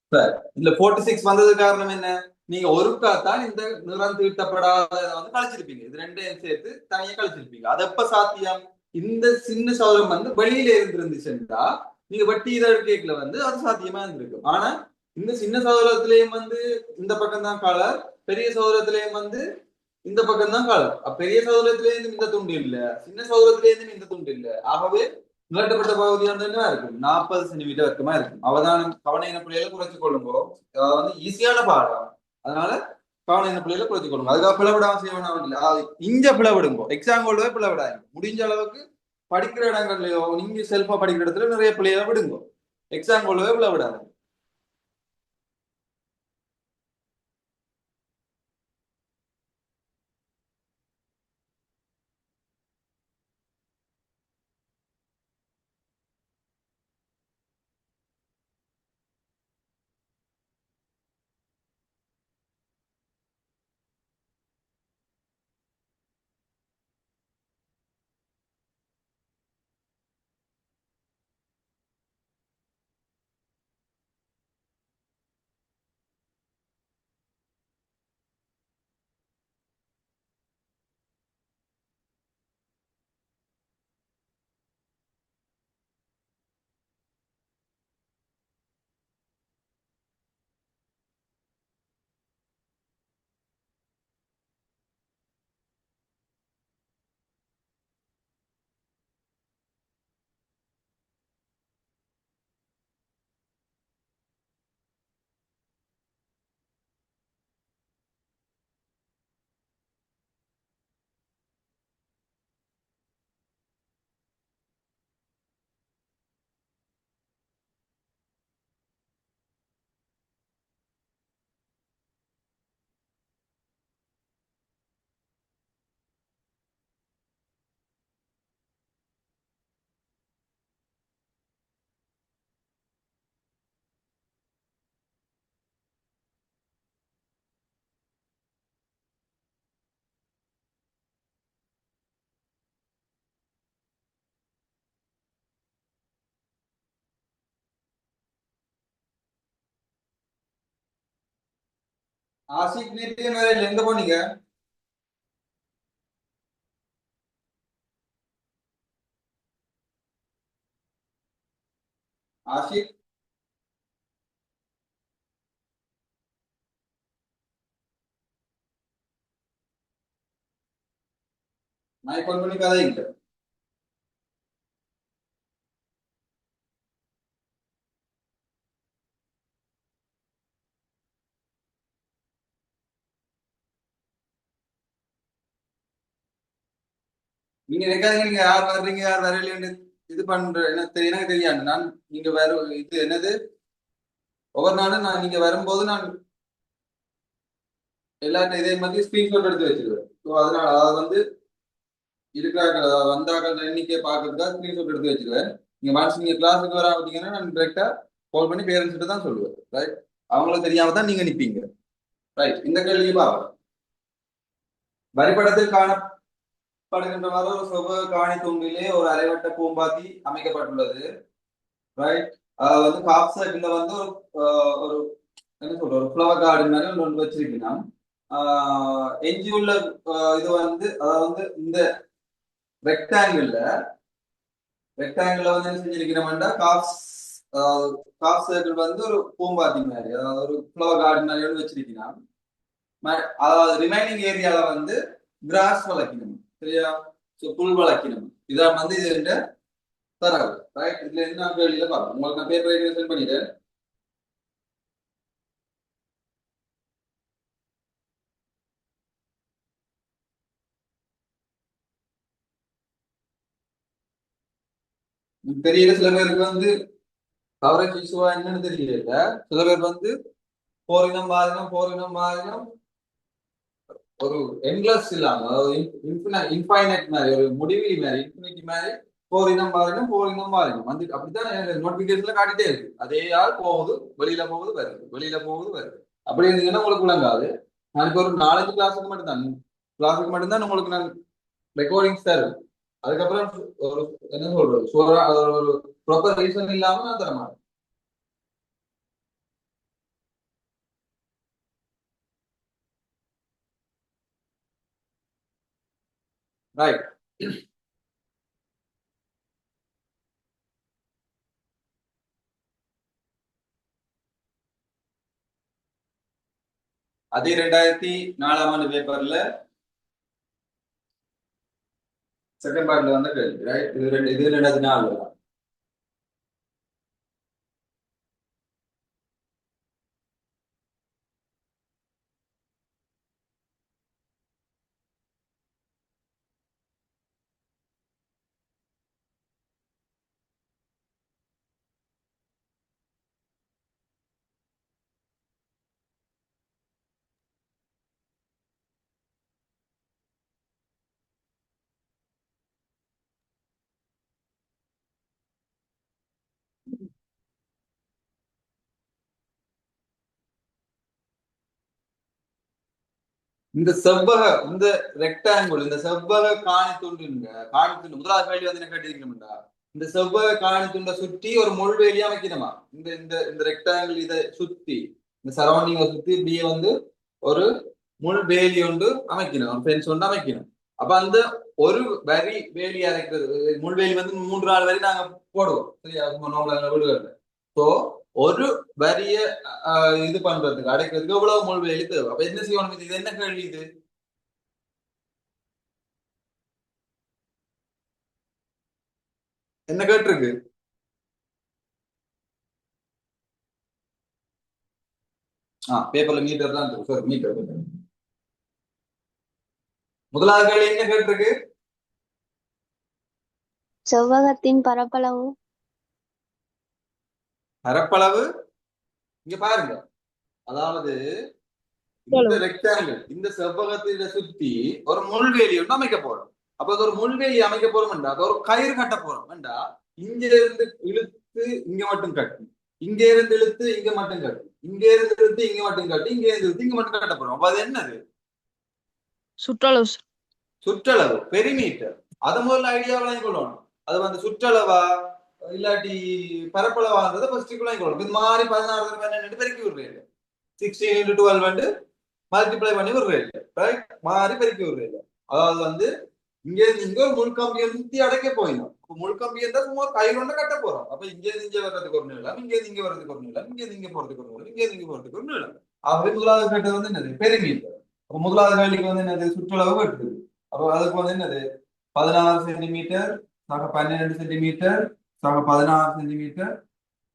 Speaker 1: square. இதுல 46 வந்தது காரணம் என்ன? நீங்க ஒருக்கா தான் இந்த நிறம் தீட்டப்படாத வந்து கழிச்சிருப்பீங்க. இது ரெண்டையும் சேர்த்து தனியா கழிச்சிருப்பீங்க. அது எப்ப சாத்தியம்? இந்த சின்ன சதுரம் வந்து வெளியில இருந்துச்சுன்னா நீங்க வட்டி இதை எடுக்கல வந்து அது சாத்தியமா இருந்திருக்கும். ஆனா இந்த சின்ன சதுரத்திலேயும் வந்து இந்த பக்கம் தான் கலர், பெரிய சதுரத்திலேயும் வந்து இந்த பக்கம் தான் கலர். பெரிய சதுரத்திலேருந்து இந்த துண்டு இல்ல, சின்ன சதுரத்திலேருந்து இந்த துண்டு இல்ல. ஆகவே நிலட்டப்பட்ட பகுதி வந்து என்ன இருக்கும்? 40 சென்டிமீட்டர் வர்க்கமா இருக்கும். அவதானம் கவன இன பிள்ளைகளை குறைச்சு கொள்ளுங்கோ. வந்து ஈஸியான பாடம், அதனால கவன இன பிள்ளைகளை குறைச்சு கொள்ளுங்க. அதுக்காக பிளவிடாம செய்யணும் இல்லை, அது இங்க பிளவிடுங்கோ. எக்ஸாம் கோல்வே பிளவிடாங்க. முடிஞ்ச அளவுக்கு படிக்கிற இடங்கள்லயோ நீங்க செல்ஃபா படிக்கிற இடத்துல நிறைய பிள்ளைகளை விடுங்கோ. எக்ஸாம் கோல்வே பிளவிடாங்க. ஆசிக் நேற்று வேலையில எங்க போனீங்க? ஆசிக் மைக் ஆன் பண்ணி கதைங்க. நீங்க நினைக்காதீங்க நீங்க யார் வர்றீங்க யார் வரலைன்னு. இது பண்ற எனக்கு தெரியாது. நான் நீங்க வேற இது என்னது ஒவ்வொரு நாளும் நான் நீங்க வரும்போது நான் எல்லாத்தையும் இதே மாதிரி ஸ்கிரீன்ஷாட் எடுத்து வச்சிருவேன். ஸோ அதனால அதை வந்து இருக்கிறார்கள் வந்தார்கள் எண்ணிக்கை பார்க்கறதுக்காக ஸ்கிரீன்ஷாட் எடுத்து வச்சிருவேன். நீங்க ஒன்ஸ் நீங்க கிளாஸுக்கு வர அப்படிங்கன்னா நான் டிரெக்டா கால் பண்ணி பேரண்ட்ஸ் கிட்ட தான் சொல்லுவேன். ரைட், அவங்களுக்கு தெரியாம தான் நீங்க நிப்பீங்க. ரைட், இந்த கேள்வியை பார்க்கலாம். வரைபடத்தில் காணப்படுகின்றவாறு ஒரு செவ்வக காணி தூண்டிலே ஒரு அரைவட்ட பூம்பாத்தி அமைக்கப்பட்டுள்ளது. ரைட், வந்து காப் சர்க்கிள்ல வந்து ஒரு என்ன சொல்ற ஒரு ஃப்ளவர் கார்டன் மாதிரி ஒன்று வச்சிருக்கீங்கன்னா எஞ்சியுள்ள இது வந்து அதாவது வந்து இந்த ரெக்டாங்கிள்ல வந்து என்ன செஞ்சிருக்கிறோம்னா காஃப் சர்க்கிள் வந்து ஒரு பூம்பாத்தி மாதிரி அதாவது ஒரு ஃப்ளவர் கார்டன் மாதிரி வச்சிருக்கிறான். அதாவது ரிமைனிங் ஏரியால வந்து கிராஸ் வளர்க்கணும். சரியா? புல் வளர்க்கணும். இதான் வந்து இது தரவு. ரைட், இதுல என்ன கேள்வியில பார்ப்போம். உங்களுக்கு நான் பேப்பர் சென்ட் பண்ணிட்டேன். தெரியல, சில பேருக்கு வந்து கவரேஜ் இஷ்யூவா என்னன்னு தெரியல. சில பேர் வந்து போரினம் மாறினம் ஒரு என்லெஸ் இல்லாம அதாவது இன்ஃபைனைட் மாதிரி ஒரு முடிவிலி மாதிரி இன்ஃபினிட்டி மாதிரி போரினம் மாறினம் வந்து அப்படித்தான் நோட்டிபிகேஷன்ல காட்டிட்டே இருக்கு. அதே ஆள் போகுது வெளியில போகுது வருது. அப்படி இருந்தீங்கன்னா உங்களுக்கு விளங்காது. நான் இப்போ ஒரு 4-5 கிளாஸுக்கு மட்டும்தான் உங்களுக்கு நான் ரெக்கார்டிங்ஸ் தருவேன். அதுக்கப்புறம் ஒரு என்ன சொல்றது ஒரு ப்ராப்பர் ரீசன் இல்லாம நான் தர மாட்டேன். ரைட், அதே 2004ஆம் ஆண்டு பேப்பர்ல செகண்ட் பார்ட்ல வந்த கேள்வி. ரைட், இது 2004. இந்த ரெக்டாங்கிள் இந்த செவ்வக காணி துண்டு முதலாவது கேள்வி வந்து என்ன கேட்டிருக்கணும்டா, இந்த செவ்வக காணி துண்டை சுற்றி ஒரு முள்வேலி அமைக்கணுமா? இந்த இந்த இந்த ரெக்டாங்கிள் இதை சுத்தி இந்த சரௌண்டிங்கை சுத்தி இப்படியே வந்து ஒரு முள்வேலி ஒன்று அமைக்கணும், ஒரு ஃபென்ஸ் ஒன்று அமைக்கணும். அப்ப அந்த ஒரு வரி வேலி அரைக்கிறது முள்வேலி வந்து 3-4 வரி நாங்க போடுவோம். சரியா? வீடுகள்ல. ஸோ ஒரு வரிய இது பண்றதுக்கு அடைக்கிறதுக்கு எவ்வளவு முள்வேலி தேவை. அப்ப என்ன செய்யணும்? இது என்ன கேள்வி? இது என்ன கேட்டிருக்கு? பேப்பர்ல மீட்டர் தான் இருக்கு. Sir metre. முதலாவது கேள்வி என்ன கேட்டிருக்கு?
Speaker 4: செவ்வகத்தின் பரப்பளவு
Speaker 1: இங்க பாருங்க. அதாவது இந்த ரெக்டாங்கிள் இந்த செவ்வகத்தை சுத்தி ஒரு முள்வேலி ஒன்று அமைக்க போறோம். அப்ப அது ஒரு முள்வேலி அமைக்க போறோம்டா, அது ஒரு கயிறு கட்ட போறோம்டா. இங்க இருந்து இழுத்து இங்க மட்டும் கட்டி, இங்க இருந்து இழுத்து இங்க மட்டும் கட்டி, இங்க இருந்து இழுத்து இங்க மட்டும் கட்டி, இங்க இருந்து இழுத்து இங்க மட்டும் கட்ட போறோம். அப்ப அது என்னது? சுற்றளவு, பெரிமீட்டர். அதை முதல்ல ஐடியா விளங்கி கொள்ளணும். அது வந்து சுற்றளவா இல்லாட்டி பரப்பளவான்றதை ஃபர்ஸ்ட் விளங்கி கொள்ளணும். இது மாதிரி 16 பெருக்கி விடுறேன். 16 into 12 வந்து மல்டிப்ளை பண்ணி விடுறேன். ரைட், மாறி பெருக்கி விடுறேன். அதாவது வந்து இங்க இங்க ஒரு முள்கம்பியை சுத்தி அடைக்க போயிடும். முள்கம்பியை தான் சும்மா கயிறு ஒண்ணு கட்ட போறோம். அப்ப இங்கே இங்க வர்றதுக்கு ஒரு நீளம், இங்கே இங்க வர்றதுக்கு ஒரு நீளம், இங்கே இங்க போறதுக்கு ஒரு நீளம், இங்கே இங்க போறதுக்கு ஒரு நீளம். ஆகவே முதலாவது கேட்டது வந்து என்னது? பெரிமீட்டர். அப்ப முதலாவது கேள்விக்கு வந்து என்னது? சுற்றளவு கேட்டது. அப்ப அதுக்கு வந்து என்னது? 16 சென்டிமீட்டர் சக 12 சென்டிமீட்டர் சக 16 சென்டிமீட்டர்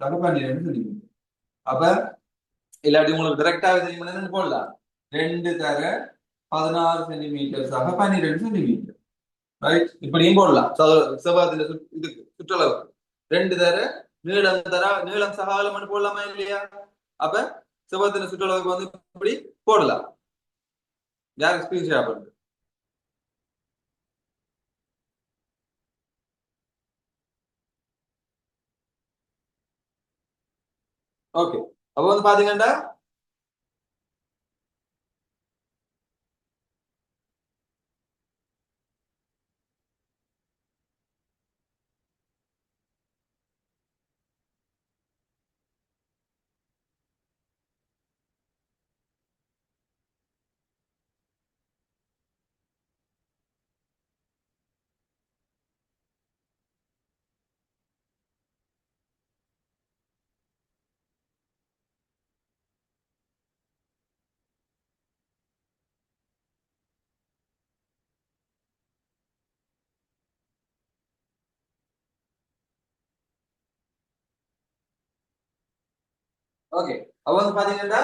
Speaker 1: சக 12 சென்டிமீட்டர். அப்ப இல்லாட்டி உங்களுக்கு டைரக்டா என்னன்னு போடலாம். 2 தர 16 சென்டிமீட்டர் சக 12 சென்டிமீட்டர். ரைட், இப்படியும் போடலாம். செவ்வகத்துல இதுக்கு சுற்றளவு 2 தர நீளம் சகாலம் போடலாமா இல்லையா? அப்ப செவ்வகத்தின் சுற்றளவுக்கு வந்து இப்படி போடலாம். யாருக்கு ஸ்கிரீன் ஷேர் பண்ணுது? ஓகே, அப்ப வந்து பாத்தீங்கன்னா ஓகே, அப்ப வந்து பாத்தீங்கன்னா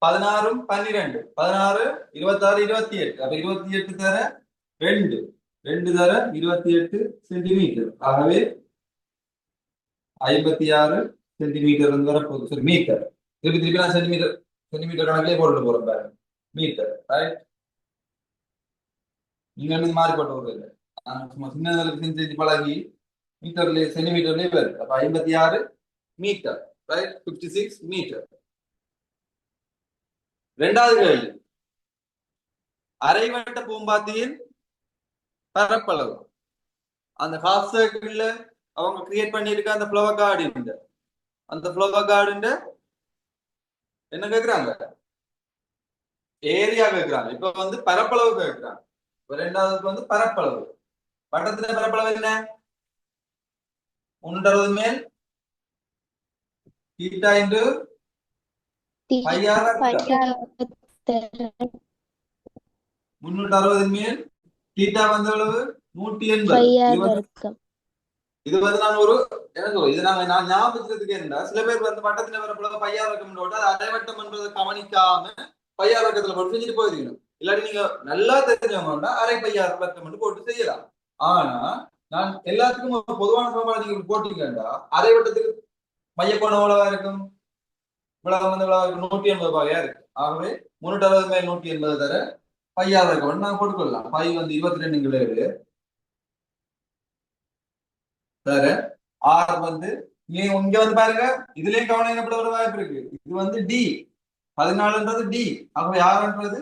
Speaker 1: 16 12 16 26 28 அப்ப 28 தர 2 தர 28 சென்டிமீட்டர். ஆகவே 56 சென்டிமீட்டர் வந்து வரப்போகுது. சரி, மீட்டர். திருப்பி நான் சென்டிமீட்டர் கணக்கிலே போட்டு போறேன் பாருங்க. Metre, right? நீங்க வந்து மாறி போட்டு வருது. சும்மா சின்னதுக்கு செஞ்சு பழகி மீட்டர்ல சென்டிமீட்டர்லயே வருது. அப்ப 56 மீட்டர், ரைட்? 56 மீட்டர். இரண்டாவது கேள்வி, அரைவட்ட பூம்பாத்தியின் பரப்பளவு. அந்த ஹாஃப் சர்க்கிள்ல அவங்க கிரியேட் பண்ணிருக்க அந்த ஃப்ளவர் கார்டு, அந்த ஃப்ளவர் கார்டுன்ற என்ன கேக்குறாங்க? ஏரியா கேக்குறாங்க. இப்ப வந்து பரப்பளவு கேக்குறாங்க. இப்ப ரெண்டாவதுக்கு வந்து பரப்பளவு. வட்டத்தின் பரப்பளவு என்ன? 360 மேல் theta into pi r vector. 360 மேல் தீட்டா வந்து எவ்வளவு? 180. இது வந்து நான் ஒரு என்ன சொல்றது, இது நான் ஞாபகத்துக்கு என்ன, சில பேர் வந்து வட்டத்தின பரப்பளவு பையார் வட்டம் போட்டு அது அரைவட்டம் என்பதை கவனிக்காம பையார் வட்டத்துல போட்டு செஞ்சுட்டு போயிருக்கணும். இல்லாட்டி நீங்க நல்லா தெரிஞ்சவங்கன்னா அரை பையார் வட்டம் போட்டு செய்யலாம். ஆனா நான் எல்லாத்துக்கும் ஒரு பொதுவான சமன்பாடு நீங்க போட்டீங்கன்னா அரை வட்டத்துக்கு மையக்கோணம் எவ்வளவா இருக்கும்? இவ்வளவு வந்து இவ்வளவு 180 பாகையா இருக்கு. ஆகவே 360 மேல் 180 தர பையார் வட்டம் நான் போட்டுக்கொள்ளலாம். பை வந்து 22 தர ஆர் வந்து இங்க வந்து பாருங்க, இதுலயும் கவனம் என்னப்பட ஒரு வாய்ப்பு இருக்கு. இது வந்து டி 14ன்றது டி. ஆகவே ஆர்ன்றது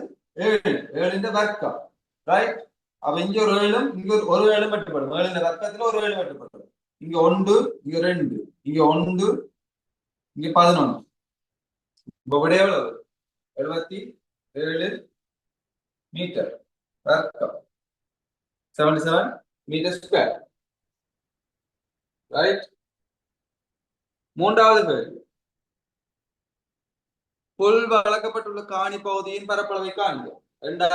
Speaker 1: 7 வர்க்கம், ரைட்? அப்ப இங்க ஒரு 7 இங்க ஒரு 7 மட்டுப்படும். 7 வர்க்கத்துல ஒரு 7 மட்டுப்படும். இங்க 1 இங்க 2 இங்க 1 இங்க 11. இப்ப விட எவ்வளவு? 77 மீட்டர் வர்க்கம், 77 மீட்டர் ஸ்கொயர், ரைட்? மூன்றாவது கேள்வி, புல் வளர்க்கப்பட்டுள்ள காணி பகுதியின் பரப்பளவை காண்க. ரெண்டா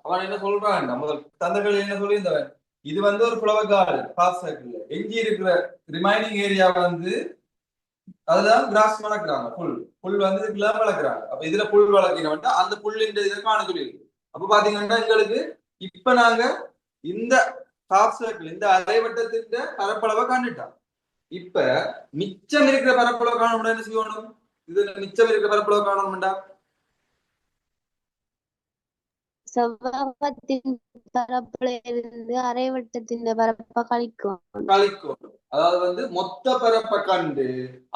Speaker 1: அவன் என்ன சொல்றான்? முதல் தந்தர்கள் என்ன சொல்லியிருந்தவன், இது வந்து ஒரு ஃப்ளவர் கார்டன் ஹாஃப் சர்க்கிள். எஞ்சி இருக்கிற ரிமைனிங் ஏரியா வந்து அதுதான் கிராஸ் வளர்க்குறாங்க. புல் வந்து இதுக்குலாம் வளர்க்குறாங்க. அப்ப இதுல புல் வளர்க்கிறவன்ட்டா அந்த புல்லின் இதை காண சொல்லியிருக்கு. அப்ப பாத்தீங்கன்னா எங்களுக்கு இப்ப நாங்க இந்த ஹாஃப் சர்க்கிள் இந்த அரைவட்டத்தின் பரப்பளவை காணிட்டோம். இப்ப மிச்சம் இருக்கிற பரப்பளவு காணணும்னா என்ன செய்யணும்? இது மிச்சம் இருக்கிற பரப்பளவு காணணும்டா
Speaker 4: செவ்வகத்தின் பரப்பிலிருந்து அரைவட்டத்தின் பரப்பை கழிக்கும்.
Speaker 1: அதாவது வந்து மொத்த பரப்பை கண்டு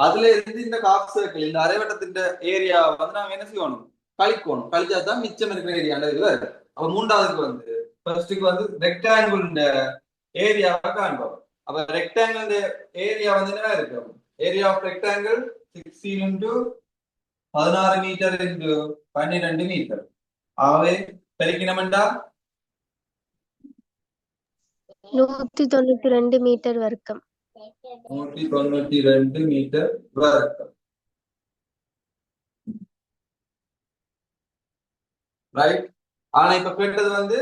Speaker 1: அதுல இருந்து இந்த ஹாஃப் சர்க்கிள் இந்த அரைவட்டத்தின் ஏரியா வந்து நாங்க என்ன செய்யணும்? கழிக்கணும். கழிச்சாதான் மிச்சம் இருக்கிற ஏரியா. அப்ப மூன்றாவதுக்கு வந்து ஃபர்ஸ்டுக்கு வந்து ரெக்டாங்கிள் ஏரியாவை காண்போம். அப்ப ரெக்டாங்கிள் ஏரியா வந்து என்ன இருக்கு? Area of rectangle 16 into 16 metre into 12 metre. ஆகவே பெருக்கினமெண்டா
Speaker 4: 192 மீட்டர் வர்க்கம்.
Speaker 1: 192 மீட்டர் வர்க்கம், ரைட்? ஆனா இப்ப கேட்டது வந்து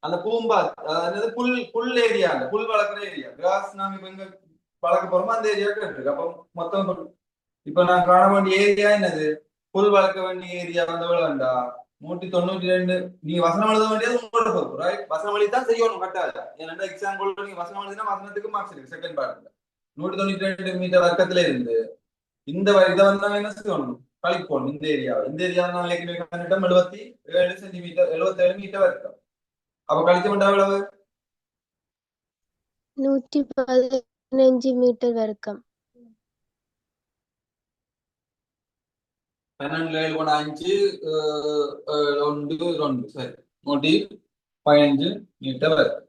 Speaker 1: அந்த பூம்பா, அதாவது புல் ஏரியா, அந்த புல் வளர்க்குற ஏரியா. கிராஸ் நாங்க இப்ப எங்க வளர்க்க போறோமோ அந்த ஏரியா கேட்டிருக்கு. அப்ப மொத்தம் இப்ப நான் காண வேண்டிய ஏரியா என்னது? புல் வளர்க்க வேண்டிய ஏரியா வந்து எவ்வளவு வேண்டா? 192. நீங்க வசனம் எழுத வேண்டியது உங்களோட பொறுப்பு, ரைட்? வசனம் எழுதி தான் செய்யணும் கட்டாயம். ஏன்னா எக்ஸாம்பிள் நீங்க வசனம் எழுதினா வசனத்துக்கு மார்க்ஸ் இருக்கு செகண்ட் பார்ட்ல. 192 மீட்டர் வர்க்கத்துல இருந்து இதை வந்து நாங்க என்ன செய்யணும், கழிப்போம். இந்த ஏரியா நான் ஏற்கனவே கண்டுட்டோம், 77 சென்டிமீட்டர், 77 மீட்டர் வர்க்கம். அப்ப கழிச்சு கொண்டா எவ்வளவு?
Speaker 4: 115 மீட்டர் வர்க்கம்.
Speaker 1: 12 7 5 1 2 சரி, 115 மீட்டர் வர்க்கம்.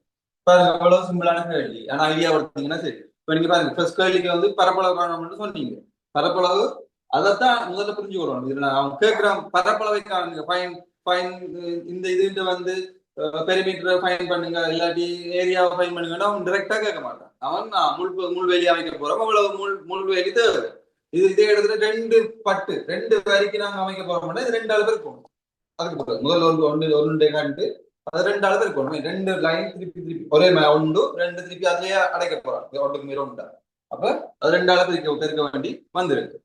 Speaker 1: பாருங்க எவ்வளவு சிம்பிளான கேள்வி. ஆனா ஐடியா பார்த்தீங்கன்னா சரி. இப்ப நீங்க பாருங்க, ஃபர்ஸ்ட் கேள்விக்கு வந்து பரப்பளவு காணணும்னு சொன்னீங்க. பரப்பளவு அதைத்தான் முதல்ல புரிஞ்சுக்கணும். இதுல அவன் கேட்கிறான் பரப்பளவை காணுங்க, ஃபைன் ஃபைன், இந்த இது வந்து பெரிமீட்டர் ஃபைன் பண்ணுங்க, இல்லாட்டி ஏரியாவை ஃபைன் பண்ணுங்கன்னா அவன் டிரெக்டா கேட்க மாட்டான். அவன் நான் முள்வேலி அமைக்க போறோம், அவ்வளவு முள்வேலி தேவை. இதே இடத்துல ரெண்டு வரிக்கு நாங்க அமைக்க போறோம்னா இது 2 அளவு இருக்கும். அதுக்கு முதல்ல ஒன்று காட்டு, அது 2 அளவு இருக்கணும். 2 லைன் திருப்பி ஒரே ஒன்று 2 திருப்பி அதுலயே அடைக்க போறாங்க, ஒன்றுக்கு மேல உண்டா. அப்ப அது 2 அளவு இருக்க வேண்டி வந்துருக்கு.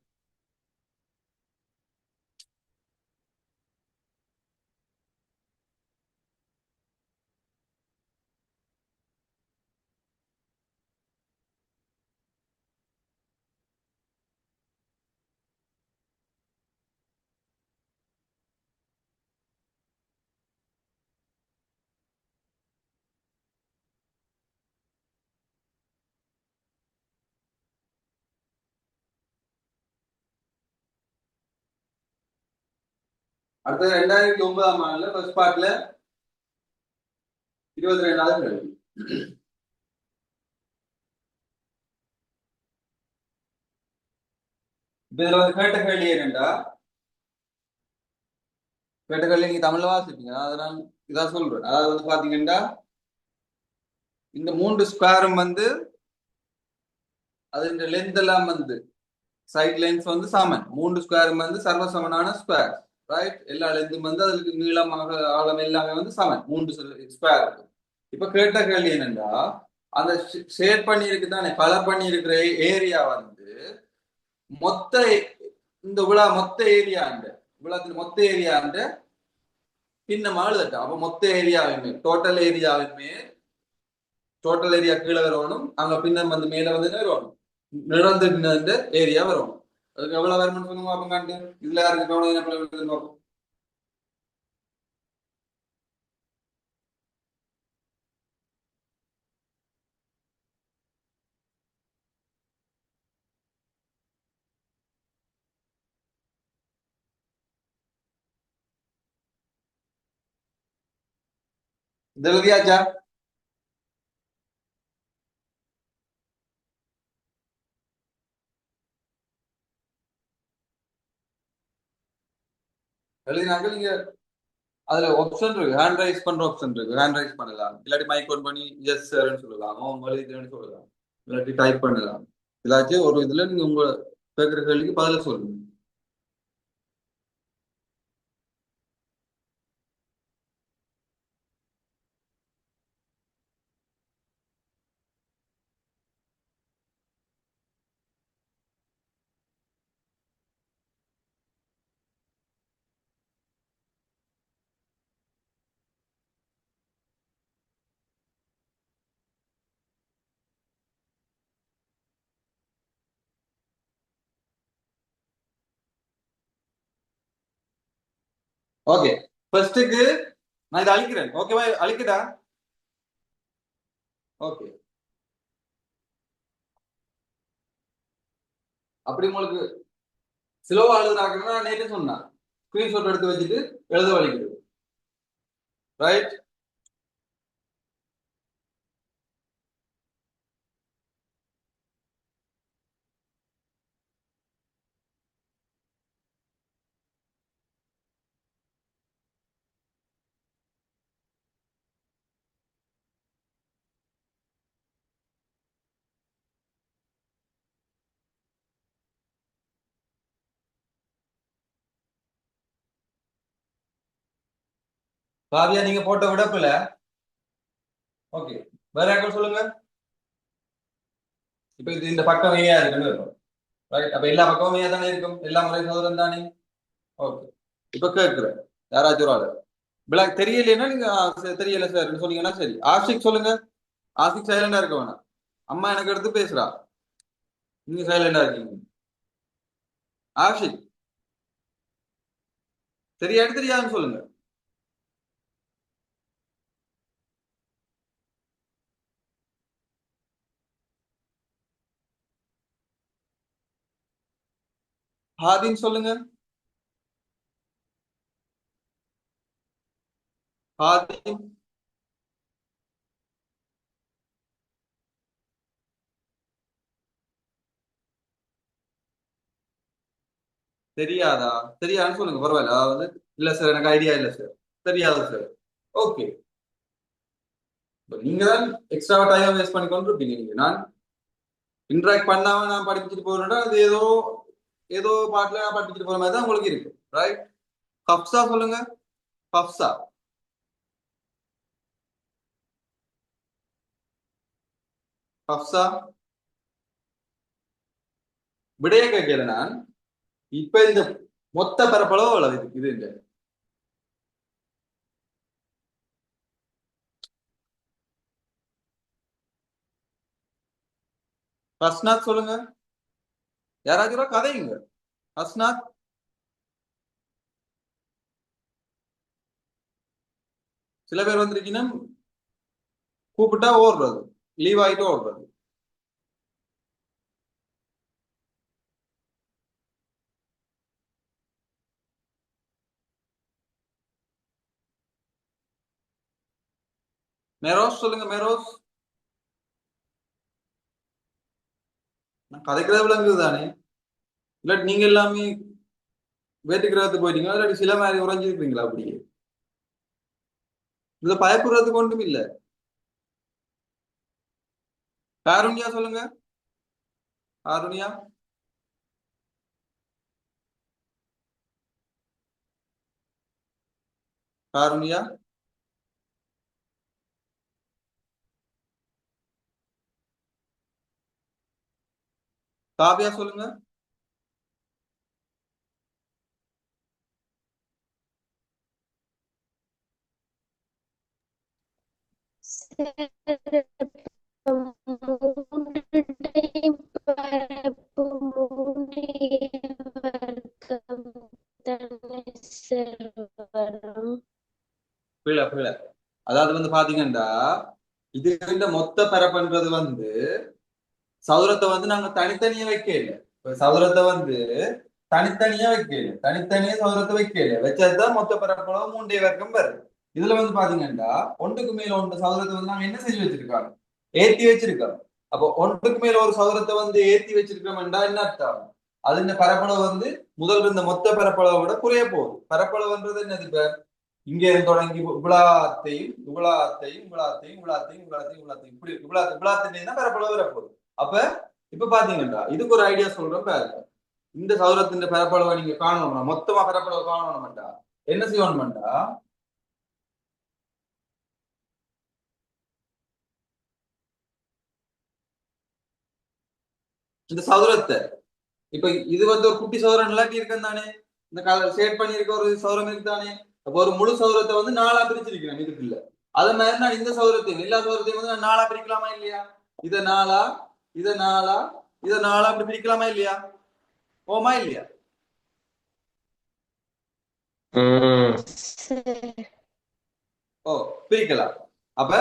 Speaker 1: அடுத்தது 2009ஆம் ஆண்டுல ஃபர்ஸ்ட் பார்ட்ல 22வது கேள்வி. இதுல வந்து கேட்ட கேள்வி என்னண்டா, கேட்ட கேள்வி நீங்க தமிழ்ல வாசிப்பீங்க, அதை நான் இதான் சொல்றேன். அதாவது வந்து பாத்தீங்கன்னா இந்த 3 ஸ்கொயரும் வந்து அது லென்த் எல்லாம் வந்து சைட் லைன்ஸ் வந்து சமன். 3 ஸ்கொயரும் வந்து சர்வசமனான ஸ்கொயர், ரைட்? எல்லா லென்த்தும் வந்து அதுக்கு நீளமாக ஆழம் எல்லாமே வந்து சமன் 3 ஸ்கொயர். இப்ப கேட்ட கேள்வி என்னன்னா, அந்த ஷேட் பண்ணி இருக்கு தானே, கலர் பண்ணி இருக்கிற ஏரியா வந்து மொத்த இந்த மொத்த ஏரியா பின்னமா எழுதட்டும். அப்ப மொத்த ஏரியாவுமே டோட்டல் ஏரியா கீழே வரணும், அங்க பின்னம் வந்து மேல வந்து வரணும், நிறந்த ஏரியா வரும். அதுக்கு எவ்வளவு வரும்னு சொல்லுங்க பாப்போம். காண்டு இதுல யாருக்கு கவனம் பார்ப்போம். இது எழுதியாச்சா? எழுதினாக்க நீங்க அதுல ஆப்ஷன் இருக்கு, ஹேண்ட் ரைஸ் பண்ற ஆப்ஷன் இருக்கு. ஹேண்ட் ரைஸ் பண்ணலாம், இல்லாட்டி மைக் ஓன் பண்ணி எஸ் சார்னு சொல்லலாம், எழுதிட்டேன்னு சொல்லலாம், இல்லாட்டி டைப் பண்ணலாம். இல்லாச்சும் ஒரு இதுல நீங்க உங்க கேட்கிற கேள்விக்கு பதில சொல்லுங்க. ஓகே, ஃபர்ஸ்ட்டுக்கு நான் இதை அழிக்கிறேன். ஓகேவா? அழிக்கட்டா? ஓகே, அப்படி உங்களுக்கு ஸ்லோவா எழுதுறாங்கன்னா நேற்று சொன்னா ஸ்கிரீன்ஷாட் எடுத்து வச்சுட்டு எழுத வலிக்குது, ரைட்? காவியா நீங்க போட்ட விடப்புல. ஓகே, வேற யாரும் சொல்லுங்க. இப்ப இது இந்த பக்கம் ஏயா இருக்குன்னு இருக்கும், ரைட்? அப்ப எல்லா பக்கமும் ஏயா தானே இருக்கும், எல்லா முறை சதுரம் தானே. ஓகே, இப்ப கேட்கிறேன் யாராச்சும் ஒரு ஆளு பிளாக் தெரியலைன்னா நீங்க தெரியல சார் சொன்னீங்கன்னா சரி. ஆஷிக் சொல்லுங்க. ஆஷிக் சைலண்டா இருக்க வேணாம், அம்மா எனக்கு எடுத்து பேசுறா. நீங்க சைலண்டா இருக்கீங்க. ஆஷிக் தெரியாது தெரியாதுன்னு சொல்லுங்க. ஹாதின்னு சொல்லுங்க. ஹாதிம் தெரியாதா? தெரியாதுன்னு சொல்லுங்க, பரவாயில்ல. அதாவது இல்ல சார், எனக்கு ஐடியா இல்ல சார், தெரியாது சார். ஓகே, நீங்க தான் எக்ஸ்ட்ரா டைம் வேஸ்ட் பண்ணி கொண்டு இருப்பீங்க. நீங்க நான் இன்டராக்ட் பண்ணாம நான் படிச்சுட்டு போறேன்னா அது ஏதோ ஏதோ பாட்டுல நான் படிச்சுட்டு போற மாதிரி தான் உங்களுக்கு இருக்கு. ரைட்? ஹப்சா சொல்லுங்க. ஹப்சா. ஹப்சா விடைய கேட்கல நான். இப்ப இந்த மொத்த பரப்பளவு அவ்வளவு இது இந்த ஹஸ்னாத் சொல்லுங்க. யாராச்சும் கதைங்க. ஹஸ்னாத் சில பேர் வந்திருக்கீங்கன்னா கூப்பிட்டா ஓடுறது, லீவ் ஆயிட்டு ஓடுறது. மெரோஸ் சொல்லுங்க. மெரோஸ். நான் கதைக்கிறது விளங்குது தானே? இல்லாட்டி நீங்க எல்லாமே வேட்டு கிரகத்துக்கு போயிட்டீங்களா, இல்லாட்டி சில மாதிரி உறைஞ்சிருக்கீங்களா? அப்படியே இதுல பயப்படுறதுக்கு ஒன்றும் இல்ல. காருண்யா சொல்லுங்க. காருண்யா. காருண்யா. காவியா சொல்லுங்க.
Speaker 4: மூன்று டைம் பரப்பு 3a வர்க்கம் தானே சார் வரும்.
Speaker 1: பிள்ளை பிள்ளை அதாவது பாத்தீங்கன்னா இது இந்த மொத்த பரப்புன்றது சதுரத்தை நாங்க தனித்தனியா வைக்கல. இப்ப சதுரத்தை தனித்தனியா வைக்கல, தனித்தனியா சதுரத்தை வைக்கல. வச்சதுதான் மொத்த பரப்பளவு 3a வர்க்கம் வருது. இதுல பாத்தீங்கன்னா ஒன்றுக்கு மேல ஒன்று சதுரத்தை நாங்க என்ன செஞ்சு வச்சிருக்காங்க, ஏத்தி வச்சிருக்கோம். அப்போ ஒன்றுக்கு மேல ஒரு சதுரத்தை ஏத்தி வச்சிருக்கோம்டா என்ன அர்த்தம்? அது இந்த பரப்பளவு முதல் இருந்த மொத்த பரப்பளவை விட குறைய போகுது. பரப்பளவுன்றது என்னது? இப்ப இங்க இருந்து தொடங்கி இவ்வளாத்தையும் இவ்வளாத்தையும் இவ்வளாத்தையும் இவ்வளாத்தையும் இவ்வளாத்தையும் இவ்வளாத்தையும் இப்படி இவ்வளாத்தையும் தான் பரப்பளவு வரப்போகுது. அப்ப இப்ப பாத்தீங்கன்னா இதுக்கு ஒரு ஐடியா சொல்றேன் பாருங்க. இந்த சதுரத்தின் பரப்பளவை நீங்க காணணும்னா, மொத்தமா பரப்பளவு காணணும்டா என்ன செய்யணும்டா, இந்த சதுரத்தை இப்ப இது ஒரு குட்டி சதுரம் நிலாட்டி இருக்கேன் தானே, இந்த ஷேட் பண்ணி இருக்க ஒரு சதுரம் இருக்கு தானே. அப்ப ஒரு முழு சதுரத்தை நாலா பிரிச்சிருக்கிறேன் இதுக்குள்ள. அதே மாதிரி நான் இந்த சதுரத்தையும் எல்லா சதுரத்தையும் நான் நாலா பிரிக்கலாமா இல்லையா? இத நாலா, இத நாலா, இத நாலா அப்படி பிரிக்கலாமா இல்லையா? ஓமா இல்லையா? ஓ, பிரிக்கலாம். அப்ப